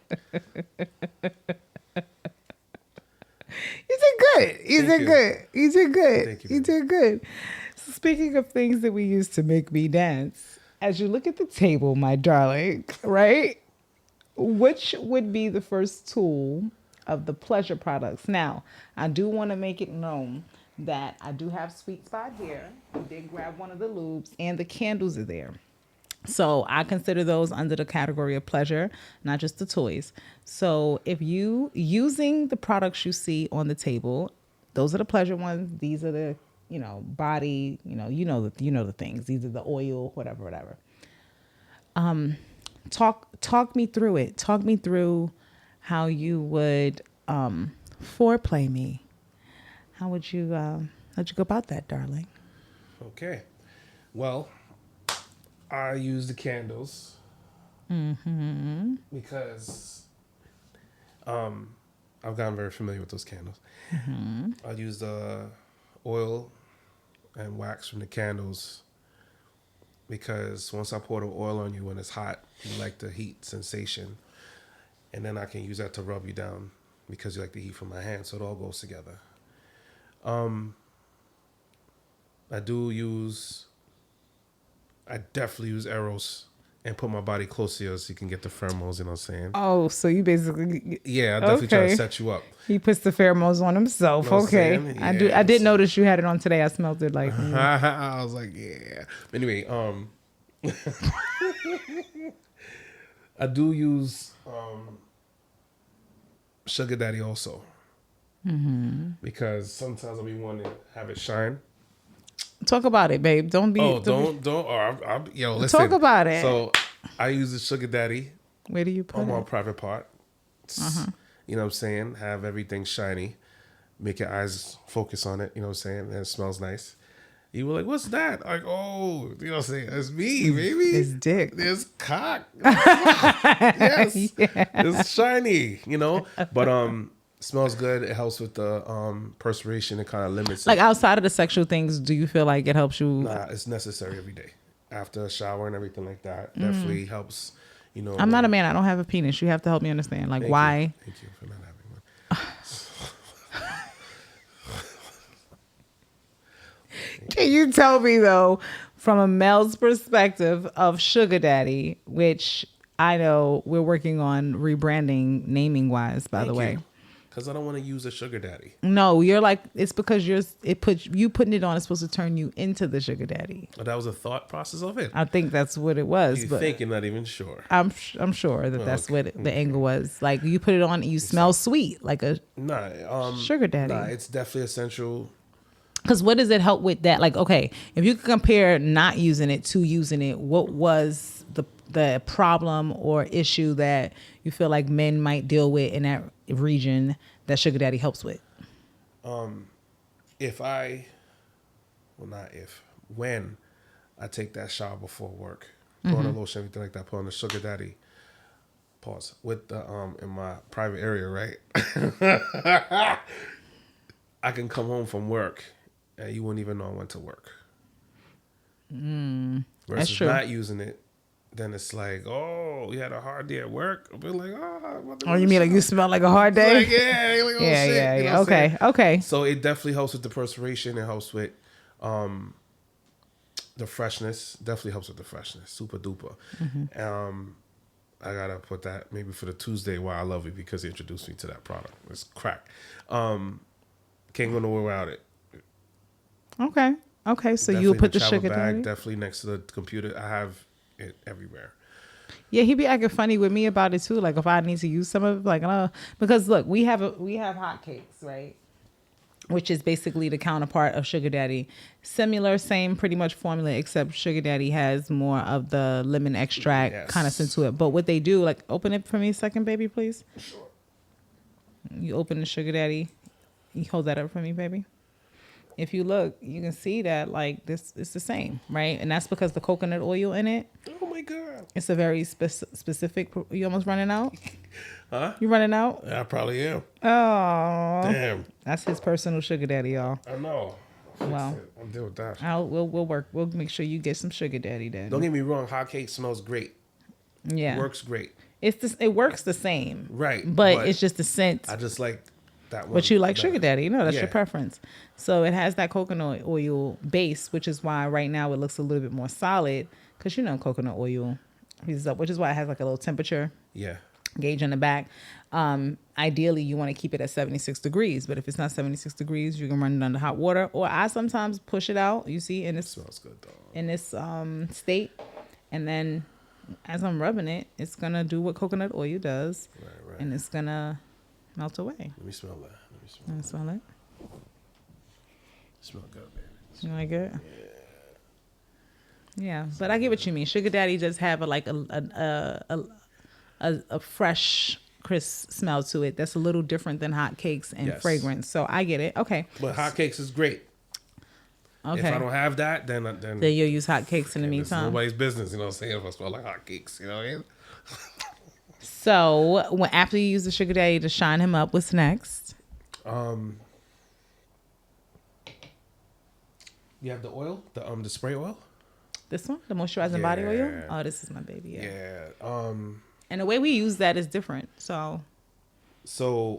did good. You Thank did you. good. You did good. Thank you, You baby. did good. So speaking of things that we use to make me dance, as you look at the table, my darling, right? Which would be the first tool of the pleasure products? Now, I do want to make it known that I do have Sweet Spot here. I did grab one of the lubes and the candles are there. So I consider those under the category of pleasure, not just the toys. So if you using the products you see on the table, those are the pleasure ones. These are the, body, the things. These are the oil, whatever. Talk me through it. Talk me through how you would foreplay me. How would you go about that, darling? Okay. Well, I use the candles because I've gotten very familiar with those candles. I use the oil and wax from the candles because once I pour the oil on you when it's hot, you like the heat sensation. And then I can use that to rub you down because you like the heat from my hand. So it all goes together. I definitely use Eros and put my body close to yours so you can get the pheromones, you know what I'm saying? Oh, so you basically Yeah, I definitely try to okay. set you up. He puts the pheromones on himself. You know what I'm Okay, saying? I Yeah, did notice you had it on today. I smelled it like. I was like, yeah. Anyway, I do use Sugar Daddy also. Because sometimes I be wanting to have it shine. Talk about it, babe. Don't be. Oh, don't. don't. Or yo, listen. Talk about it. So I use the Sugar Daddy Where do you put on my it? private part. You know what I'm saying? Have everything shiny. Make your eyes focus on it. You know what I'm saying? And it smells nice. You were like, what's that? Like, oh, you know what I'm saying? It's me, baby. It's dick. It's cock. Yes. Yeah. It's shiny, you know? But smells good. It helps with the perspiration. It kind of limits Like it. outside of the sexual things, do you feel like it helps you? Nah, it's necessary every day. After a shower and everything like that. Definitely helps, you know. I'm not a man. I don't have a penis. You have to help me understand. Like, Thank why? you. Thank you for not having one. Can you tell me though, from a male's perspective of Sugar Daddy, which I know we're working on rebranding naming wise, by the way. Because I don't want to use a Sugar Daddy. No, you're like, it's because you putting it on is supposed to turn you into the Sugar Daddy. But that was a thought process of it. I think that's what it was. You but think you're not even sure. I'm sure that that's what the angle was. Like you put it on, you smell sweet, like a Sugar Daddy. Nah, it's definitely essential. Because what does it help with that? Like, okay, if you could compare not using it to using it, what was the problem or issue that you feel like men might deal with in that region that Sugar Daddy helps with? When I take that shower before work, put on a lotion, everything like that, put on the Sugar Daddy, pause, with the, in my private area, right? I can come home from work and you wouldn't even know I went to work. Versus that's true. not using it, then it's like, oh, you had a hard day at work. I'll be like, Oh, you mean like you smell like a hard day? like, yeah, you're like, oh, yeah, shit. yeah, You know yeah. what I'm saying? Okay. So it definitely helps with the perspiration. It helps with the freshness. Definitely helps with the freshness. Super duper. I gotta put that maybe for the Tuesday why I love it, because he introduced me to that product. It's crack. Can't go nowhere without it. Okay. So Definitely you'll in put the travel Sugar bag, Daddy? definitely next to the computer. I have it everywhere. Yeah, he be acting funny with me about it too. Like if I need to use some of it, like because look, we have hot cakes, right? Which is basically the counterpart of Sugar Daddy. Similar, same pretty much formula, except Sugar Daddy has more of the lemon extract kind of scent to it. But what they do, like, open it for me a second, baby, please. Sure. You open the Sugar Daddy. You hold that up for me, baby. If you look, you can see that like this is the same, right? And that's because the coconut oil in it. Oh my God. It's a very specific. You almost running out? Huh? You running out? I probably am. Oh, Damn. that's his personal Sugar Daddy, y'all. I know. Well, I'm dealing with that. we'll work. We'll make sure you get some Sugar Daddy then. Don't get me wrong. Hot cake smells great. Yeah, Works great. it works the same, Right. But it's just the scent. I just like that one. But you like better. Sugar Daddy, that's Yeah. your preference. So it has that coconut oil base, which is why right now it looks a little bit more solid, because coconut oil heats up, which is why it has like a little temperature Yeah. gauge on the back. Ideally, you want to keep it at 76 degrees, but if it's not 76 degrees, you can run it under hot water. Or I sometimes push it out. You see, in this Smells good though. in this state, and then as I'm rubbing it, it's gonna do what coconut oil does, Right. and it's gonna melt away. Let me smell that. You wanna smell it? Smell good, baby. You like it? Yeah, but I get what you mean. Sugar Daddy does have a fresh, crisp smell to it. That's a little different than hot cakes and Yes. fragrance. So I get it. Okay. But hot cakes is great. Okay. If I don't have that, then Then you'll use hot cakes in the it's meantime. nobody's business. You know what I'm saying? If I smell like hot cakes, you know what I mean? So after you use the Sugar Daddy to shine him up, what's next? You have the oil, the spray oil. This one, the moisturizing body oil. Yeah. Oh, this is my baby. Yeah. And the way we use that is different. So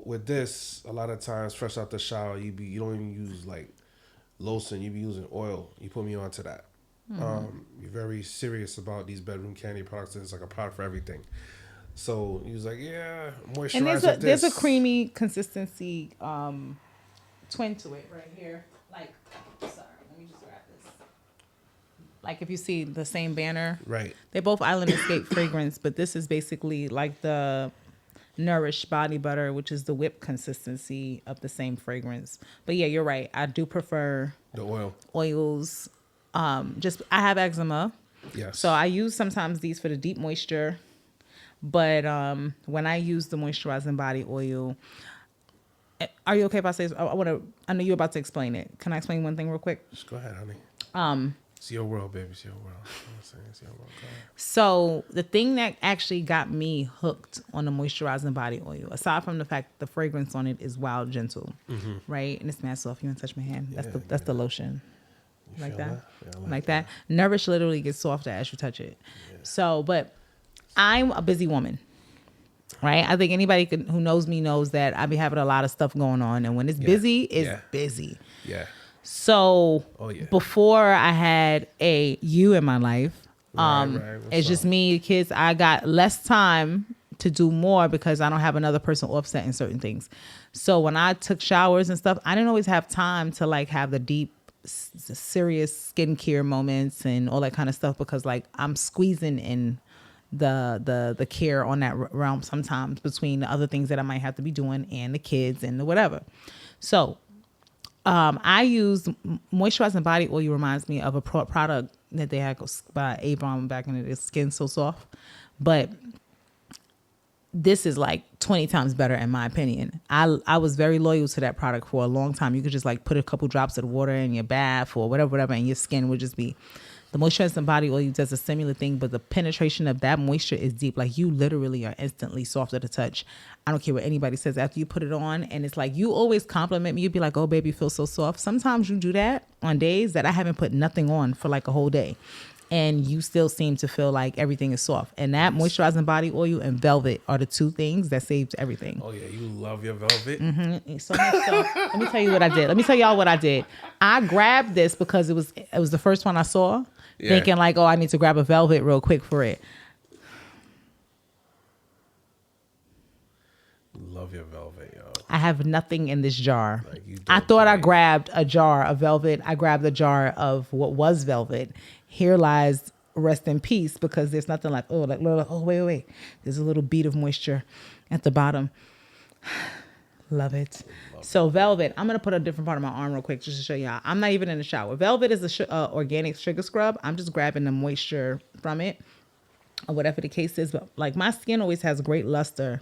with this, a lot of times, fresh out the shower, you don't even use like lotion. You be using oil. You put me onto that. You're very serious about these bedroom candy products. And it's like a product for everything. So he was like, yeah, moisturize And with there's a this. creamy consistency twin to it right here. Like, sorry, let me just grab this. Like if you see the same banner, Right. they're both Island Escape fragrance, but this is basically like the Nourish body butter, which is the whipped consistency of the same fragrance. But yeah, you're right. I do prefer The oil. oils. Just I have eczema, Yes. so I use sometimes these for the deep moisture. But when I use the moisturizing body oil, are you okay if I say? I know you're about to explain it. Can I explain one thing real quick? Just go ahead, honey. It's your world, baby. It's your world. You know what I'm saying? It's your world. Go ahead. So the thing that actually got me hooked on the moisturizing body oil, aside from the fact the fragrance on it is wild gentle, right? And it smells soft. You want to touch my hand? That's the lotion. You Like feel that? Yeah, Like that. Nourish literally gets softer as you touch it. Yeah. So, but I'm a busy woman, right? I think anybody who knows me knows that I be having a lot of stuff going on. And when it's busy, it's busy. Yeah. So before I had you in my life, it's just me, kids. I got less time to do more because I don't have another person offsetting certain things. So when I took showers and stuff, I didn't always have time to like have the deep, serious skincare moments and all that kind of stuff because like I'm squeezing in the care on that realm sometimes between the other things that I might have to be doing and the kids and the whatever. So I use moisturizing body oil. Reminds me of a product that they had by Avon back in the day, Skin So Soft, but this is like 20 times better in my opinion. I was very loyal to that product for a long time. You could just like put a couple drops of water in your bath or whatever, and your skin would just be. The moisturizing body oil does a similar thing, but the penetration of that moisture is deep. Like you literally are instantly soft to the touch. I don't care what anybody says after you put it on. And it's like, you always compliment me. You'd be like, oh, baby, you feel so soft. Sometimes you do that on days that I haven't put nothing on for like a whole day. And you still seem to feel like everything is soft. And that moisturizing body oil and velvet are the two things that saves everything. Oh, yeah. You love your velvet. Mm-hmm. So much so. Let me tell you what I did. Let me tell y'all what I did. I grabbed this because it was the first one I saw. Yeah. Thinking like, oh, I need to grab a velvet real quick for it. Love your velvet, yo. I have nothing in this jar. Like I thought I grabbed a jar of velvet. I grabbed a jar of what was velvet. Here lies rest in peace because there's nothing like, wait. There's a little bead of moisture at the bottom. Love it. So velvet, I'm going to put a different part of my arm real quick just to show y'all. I'm not even in the shower. Velvet is a organic sugar scrub. I'm just grabbing the moisture from it or whatever the case is. But like my skin always has great luster.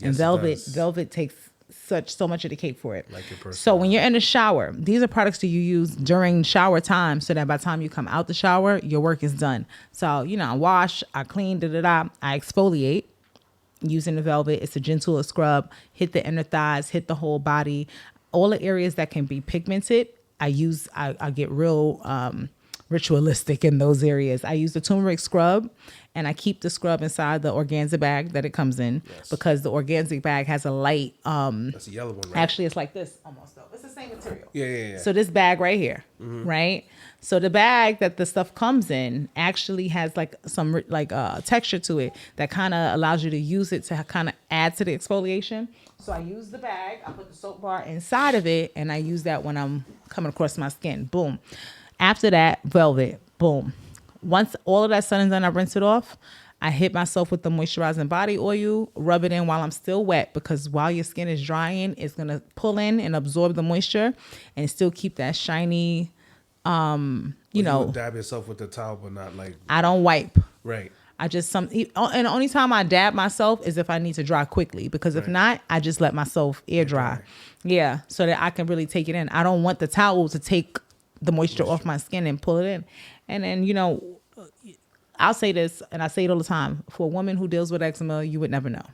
And velvet takes so much of the cake for it. Like your person. So when you're in the shower, these are products that you use during shower time so that by the time you come out the shower, your work is done. So, I wash, I clean, I exfoliate. Using the velvet, it's a gentle scrub. Hit the inner thighs, hit the whole body, all the areas that can be pigmented. I get real ritualistic in those areas. I use the turmeric scrub, and I keep the scrub inside the organza bag that it comes in because the organza bag has a light. That's a yellow one, right? Actually, it's like this almost though. It's the same material. Yeah. So this bag right here, right? So the bag that the stuff comes in actually has like some texture to it that kind of allows you to use it to kind of add to the exfoliation. So I use the bag, I put the soap bar inside of it, and I use that when I'm coming across my skin. Boom. After that, velvet. Boom. Once all of that said and done, I rinse it off. I hit myself with the moisturizing body oil, rub it in while I'm still wet because while your skin is drying, it's going to pull in and absorb the moisture and still keep that shiny, you would dab yourself with the towel, but not like... I don't wipe. Right. And the only time I dab myself is if I need to dry quickly because if not, I just let myself air dry. Yeah, so that I can really take it in. I don't want the towel to take the moisture off my skin and pull it in. And then, I'll say this, and I say it all the time. For a woman who deals with eczema, you would never know.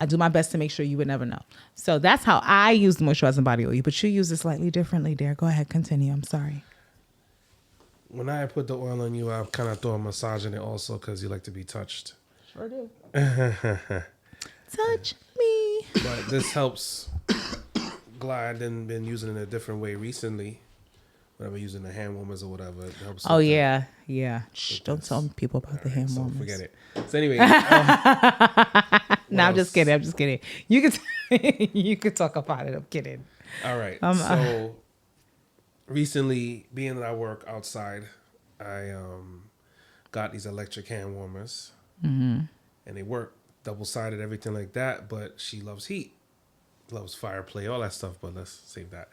I do my best to make sure you would never know. So that's how I use the moisturizing body oil. But you use it slightly differently, dear. Go ahead, continue. I'm sorry. When I put the oil on you, I kind of throw a massage in it also because you like to be touched. Sure do. Touch me. But this helps. Glad and been using it in a different way recently. whatever, using the hand warmers or whatever. It helps. Oh with yeah. Shh, don't tell people about the hand so warmers. forget it. So anyway, No, I'm just kidding. You can you could talk about it. I'm kidding. all right. So recently, being that I work outside, I got these electric hand warmers, and they work double-sided, everything like that. But she loves heat, loves fire play, all that stuff. But let's save that.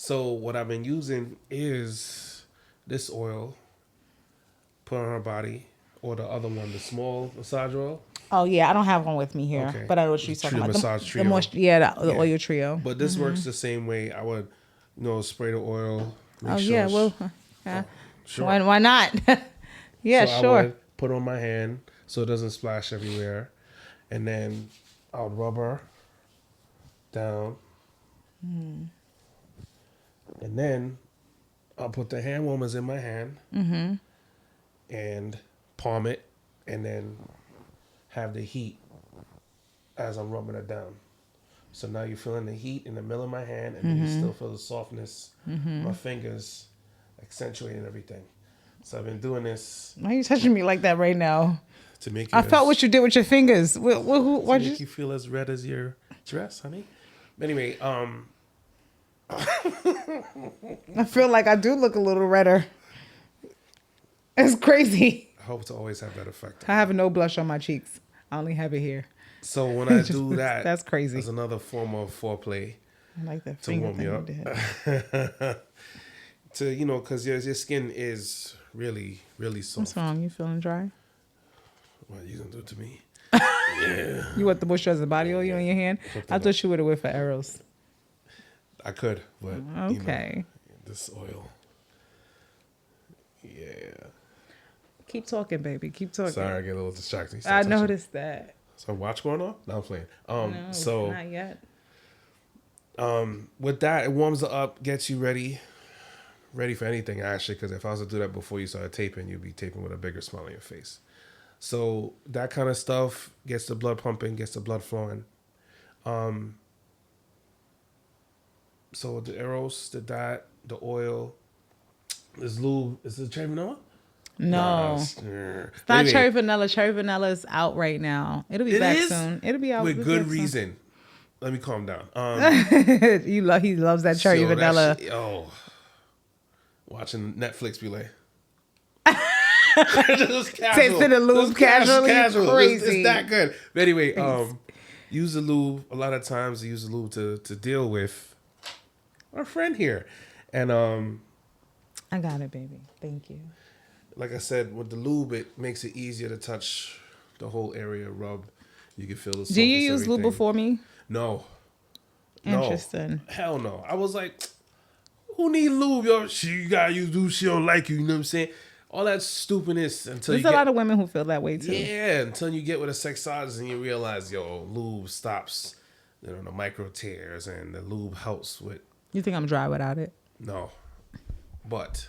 So what I've been using is this oil, put on her body, or the other one, the small massage oil. Oh yeah, I don't have one with me here, Okay. but I know what you're The talking trio, about. massage trio. The Yeah. oil trio. But this works the same way. I would, spray the oil. Make Oh sure yeah, well, yeah. sure. Why not? Yeah, So sure. I would put on my hand so it doesn't splash everywhere, and then I'll rub her down, and then I'll put the hand warmers in my hand and palm it, and then have the heat as I'm rubbing it down. So now you're feeling the heat in the middle of my hand, and then you still feel the softness. My fingers accentuating everything. So I've been doing this Why are you touching me like that right now? to make. I felt what you did with your fingers. What make you feel as red as your dress, honey. Anyway, I feel like I do look a little redder. It's crazy. I hope to always have that effect. I have no blush on my cheeks. I only have it here. So when I do that, That's crazy. That's another form of foreplay I like that to finger warm thing you you up. did. To because your skin is really, really soft. What's wrong? You feeling dry? What you gonna do to me? Yeah, You want the moisturizer body oil on your hand? I thought you would have went for arrows. I could, but Okay. this oil. Yeah. Keep talking, baby. Keep talking. Sorry, I get a little distracted. I noticed that. So watch going on? No, I'm playing. No, So not yet. with that, it warms it up, gets you ready for anything actually. Because if I was to do that before you started taping, you'd be taping with a bigger smile on your face. So that kind of stuff gets the blood pumping, gets the blood flowing. So the arrows, the oil, this lube. Is it cherry vanilla? No. It's Not cherry vanilla. Cherry vanilla is out right now. It'll be back soon. It'll be out with it'll good be back reason. Let me calm down. soon. He loves that cherry vanilla. Watching Netflix be like, just tasting the lube casually. Crazy. It's that good. But anyway, use the lube. A lot of times, I use the lube to deal with our friend here, and I got it, baby. Thank you. like I said, with the lube, it makes it easier to touch the whole area, rub. You can feel the softness. Do you use everything. lube before me? No. Interesting. No. Hell no. I was like, who need lube? Yo, you gotta use lube. She don't like you. You know what I'm saying? All that stupidness until There's a lot of women who feel that way too. Yeah, until you get with a sexologist and you realize, lube stops, the micro tears, and the lube helps with. You think I'm dry without it? No, but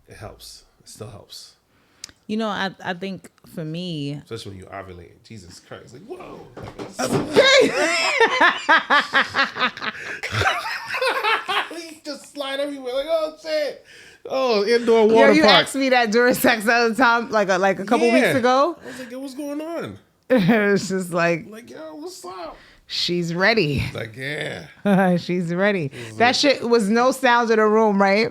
it helps. It still helps. I think for me, Especially when you ovulate. Jesus Christ. Like, whoa. Just slide everywhere. Like, oh, shit. Oh, indoor water you park. asked me that during sex the other time, like a couple weeks ago. I was like, what's going on? It's just like, yo, what's up? she's ready. Like, yeah. She's ready. That shit was no sounds in the room, right?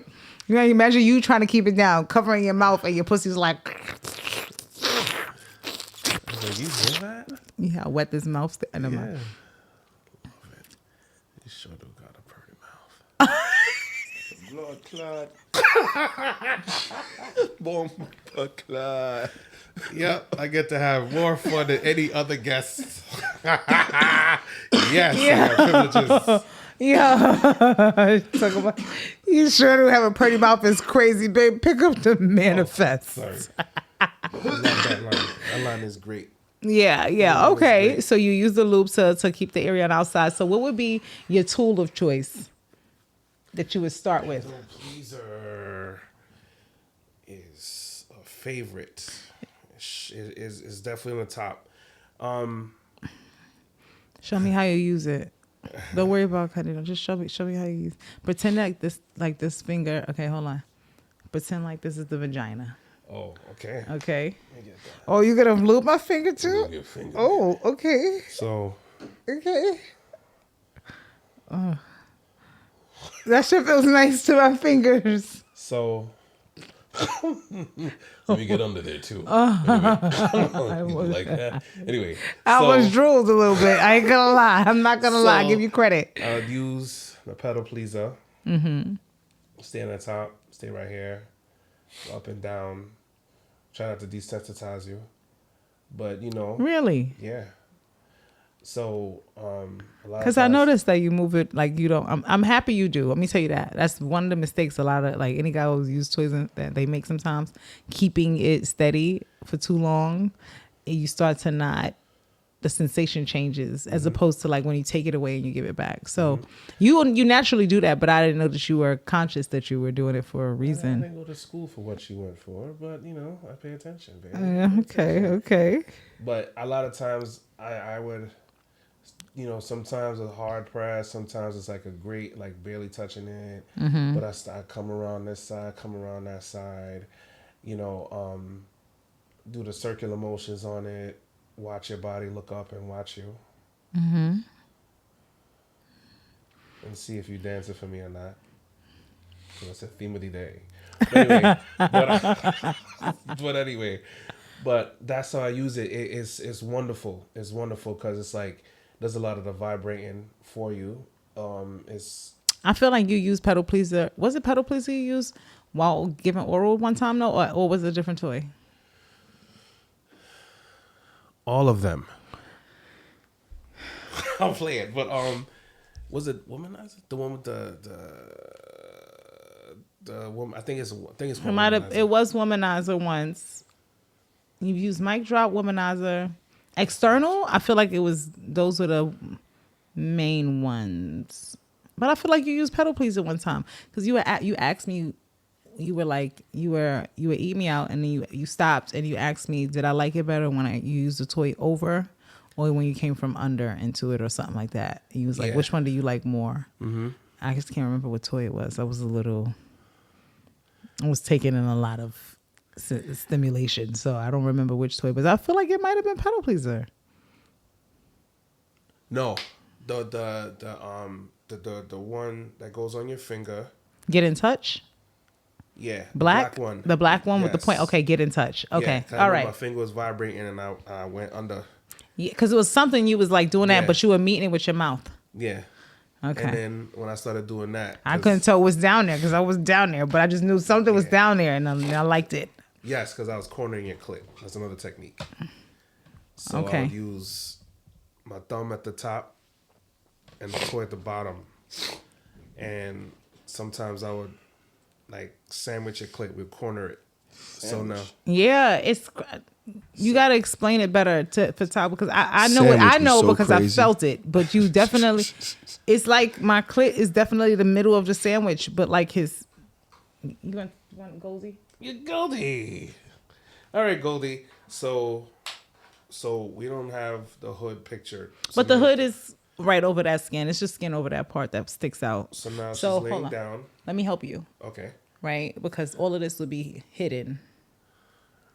You know, imagine you trying to keep it down, covering your mouth, and your pussy's like. I was like, you hear that? Yeah, wet this mouth. And I'm like, Love it. You sure do got a pretty mouth. Blood clot. Bomb clot. Yep, I get to have more fun than any other guest. Yes, I have privileges. yeah. Talk about, you sure do have a pretty mouth. It's crazy, babe. Pick up the manifest. Sorry. I love that line. That line is great. Yeah. Okay. So you use the lube to keep the area on outside. So what would be your tool of choice that you would start with? Pleaser is a favorite. It is definitely on the top. Show me how you use it. Don't worry about cutting it. Just show me how you use. Pretend like this finger. Okay, hold on. Pretend like this is the vagina. Oh, okay. Okay. Let me get that. Oh, you gonna move my finger too? Move your finger. Oh, okay. So. Okay. That shit feels nice to my fingers. So. Let me get under there too. Anyway. Like that. Anyway. I was drooled a little bit. I ain't gonna lie. I'm not gonna lie. Give you credit. I would use the pedal pleaser. Stay on the top. Stay right here. Up and down. Try not to desensitize you. But, you know. Really? Yeah. So, a lot because I noticed that you move it like you don't. I'm happy you do. Let me tell you that. That's one of the mistakes a lot of like any guy who's used toys that they make sometimes. Keeping it steady for too long, you start to not. The sensation changes as opposed to like when you take it away and you give it back. So you naturally do that, but I didn't know that you were conscious that you were doing it for a reason. I didn't go to school for what you went for, but you know, I pay attention, baby. Okay. But a lot of times I would, you know, sometimes a hard press, sometimes it's like a great, like barely touching it. But I come around this side, come around that side, you know, do the circular motions on it. Watch your body look up and watch you. And see if you dancing for me or not. It's a theme of the day. But anyway, but that's how I use it. It's wonderful. It's wonderful because it's like does a lot of the vibrating for you. I feel like you use pedal pleaser. Was it pedal pleaser you used while giving oral one time though, or was it a different toy? All of them. I'm playing, but was it Womanizer? The one with the woman. I think it's Womanizer. It was Womanizer once. You used mic drop, Womanizer, external. I feel like those were the main ones. But I feel like you used pedal pleaser one time because you asked me. You were like you were eating me out, and then you stopped and you asked me, did I like it better when you used the toy over, or when you came from under into it, or something like that? And you was like, which one do you like more? I just can't remember what toy it was. I was taking in a lot of stimulation, so I don't remember which toy, but I feel like it might have been pedal pleaser. No, the one that goes on your finger. Get in touch. Yeah, black one. The black one with the point. Okay, get in touch. Okay, all right. My finger was vibrating and I went under. Yeah, because it was something you was like doing that, but you were meeting it with your mouth. Yeah. Okay. And then when I started doing that, I couldn't tell what was down there because I was down there, but I just knew something was down there, and I liked it. Yes, because I was cornering your clit. That's another technique. So I would use my thumb at the top and the toy at the bottom, and sometimes I would like sandwich your clit. We'd corner it. Sandwich. So now, you got to explain it better for Tal, because I know it. I know because I felt it, but you definitely. It's like my clit is definitely the middle of the sandwich, but like his. You want Goldie? You're Goldie. All right, Goldie. So we don't have the hood picture. But the hood is right over that skin. It's just skin over that part that sticks out. So now she's laying down. Let me help you. Okay. Right? Because all of this would be hidden.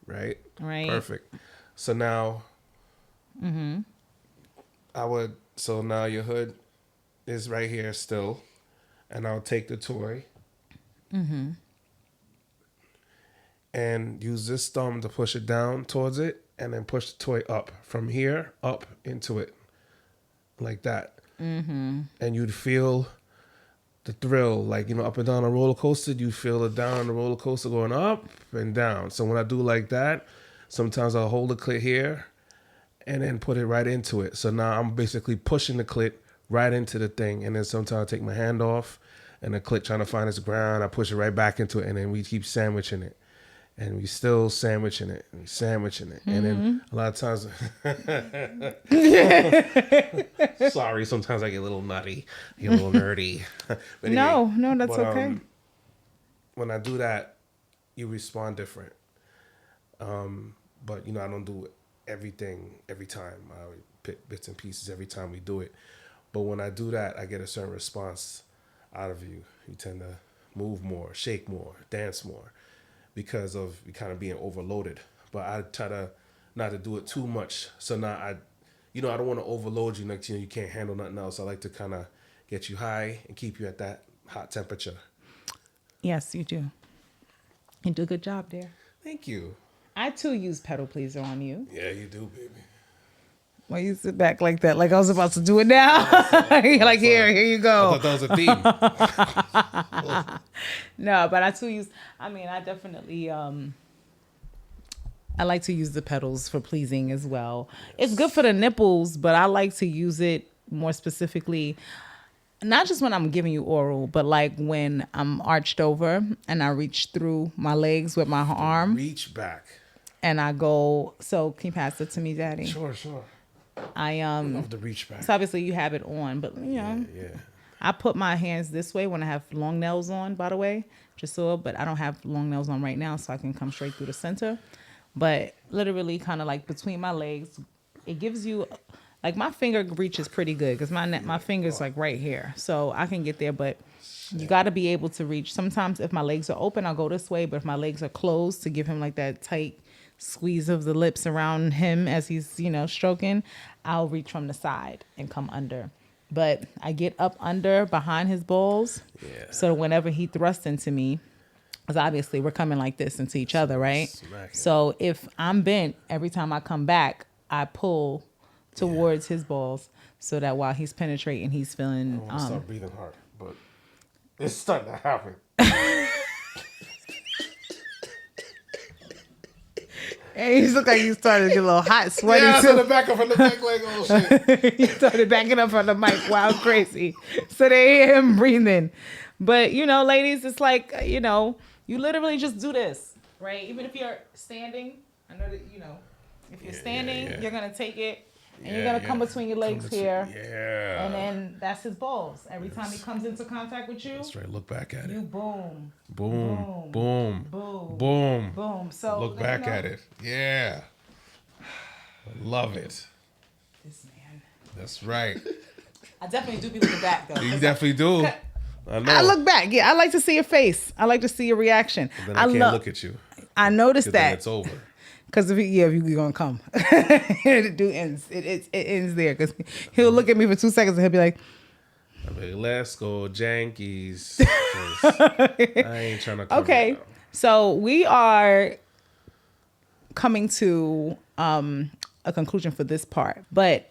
Right. Right. Perfect. So now so now your hood is right here still. And I'll take the toy. And use this thumb to push it down towards it, and then push the toy up from here up into it, like that. And you'd feel the thrill, like, you know, up and down a roller coaster. You feel it down on the roller coaster going up and down. So when I do like that, sometimes I'll hold the clit here and then put it right into it. So now I'm basically pushing the clit right into the thing, and then sometimes I take my hand off, and the clit trying to find its ground. I push it right back into it, and then we keep sandwiching it. And we still sandwiching it, and sandwiching it. And then a lot of times, sorry, sometimes I get a little nutty, get a little nerdy. But anyway, no, that's okay. When I do that, you respond different. But, you know, I don't do everything every time. I pick bits and pieces every time we do it. But when I do that, I get a certain response out of you. You tend to move more, shake more, dance more because of you kind of being overloaded. But I try to not to do it too much. So now I don't want to overload you. Like, you can't handle nothing else. I like to kind of get you high and keep you at that hot temperature. Yes, you do. You do a good job there. Thank you. I too use pedal pleaser on you. Yeah, you do, baby. Why you sit back like that? Like I was about to do it now. You're like, here you go. I thought that was a theme. No, but I too use. I mean, I definitely. I like to use the pedals for pleasing as well. It's good for the nipples, but I like to use it more specifically. Not just when I'm giving you oral, but like when I'm arched over and I reach through my legs with my arm. Reach back. And I go, so can you pass it to me, Daddy? Sure. I love the reach back. So obviously you have it on, but Yeah. I put my hands this way when I have long nails on, by the way, just so, but I don't have long nails on right now, so I can come straight through the center. But literally kind of like between my legs, it gives you, like my finger reach is pretty good because my finger's like right here. So I can get there, but you got to be able to reach. Sometimes if my legs are open, I'll go this way. But if my legs are closed, to give him like that tight squeeze of the lips around him as he's, stroking, I'll reach from the side and come under. But I get up under behind his balls. Yeah. So whenever he thrusts into me, because obviously we're coming like this into each other, right? So if I'm bent, every time I come back, I pull towards his balls so that while he's penetrating, he's feeling. I want to start breathing hard, but it's starting to happen. Hey, he look like he started to get a little hot, sweaty Yeah, too. so the back up from the back leg, oh shit. He started backing up from the mic, wild crazy. So they hear him breathing. But ladies, it's like you literally just do this, right? Even if you're standing, I know that if you're standing, you're gonna take it. And you're going to come between your legs here. Yeah. And then that's his balls. Every time he comes into contact with you. That's right. Look back at it. You boom. Boom. Boom. Boom. Boom. Boom. Boom. So look back at it. Yeah. Love it. This man. That's right. I definitely do be looking back, though. You definitely do. I know. I look back. Yeah, I like to see your face. I like to see your reaction. But then I can't look at you. I noticed that. Then it's over. Because if you're gonna come, it ends. It ends there. Because he'll look at me for 2 seconds and he'll be like, let's go, Jankies. I ain't trying to come okay. right now. So we are coming to a conclusion for this part. But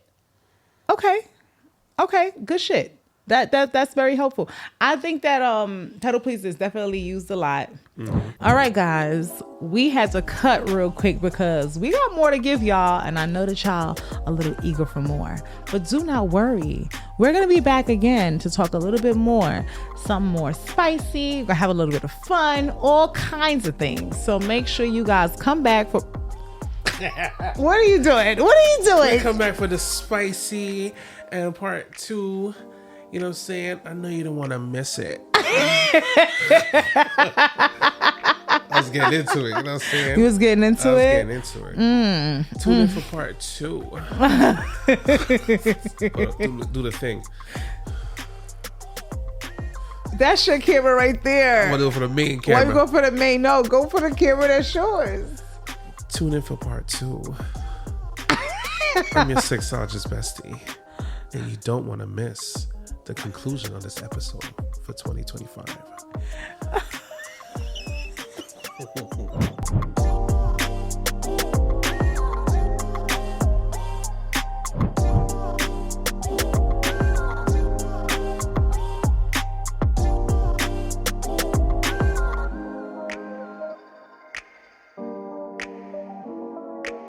okay, good shit. That's very helpful. I think that pedal please is definitely used a lot. Mm-hmm. All right, guys, we had to cut real quick because we got more to give y'all, and I know that y'all a little eager for more. But do not worry, we're gonna be back again to talk a little bit more, some more spicy. We're gonna have a little bit of fun, all kinds of things. So make sure you guys come back for. What are you doing? We come back for the spicy and part 2. You know what I'm saying? I know you don't want to miss it. I was getting into it. You know what I'm saying? You was getting into it? Getting into it. Tune in for part 2. Do the thing. That's your camera right there. I'm going to do it for the main camera. Why you go for the main? No, go for the camera that's yours. Tune in for part 2. I'm your sexologist bestie. And you don't want to miss the conclusion of this episode for 2025.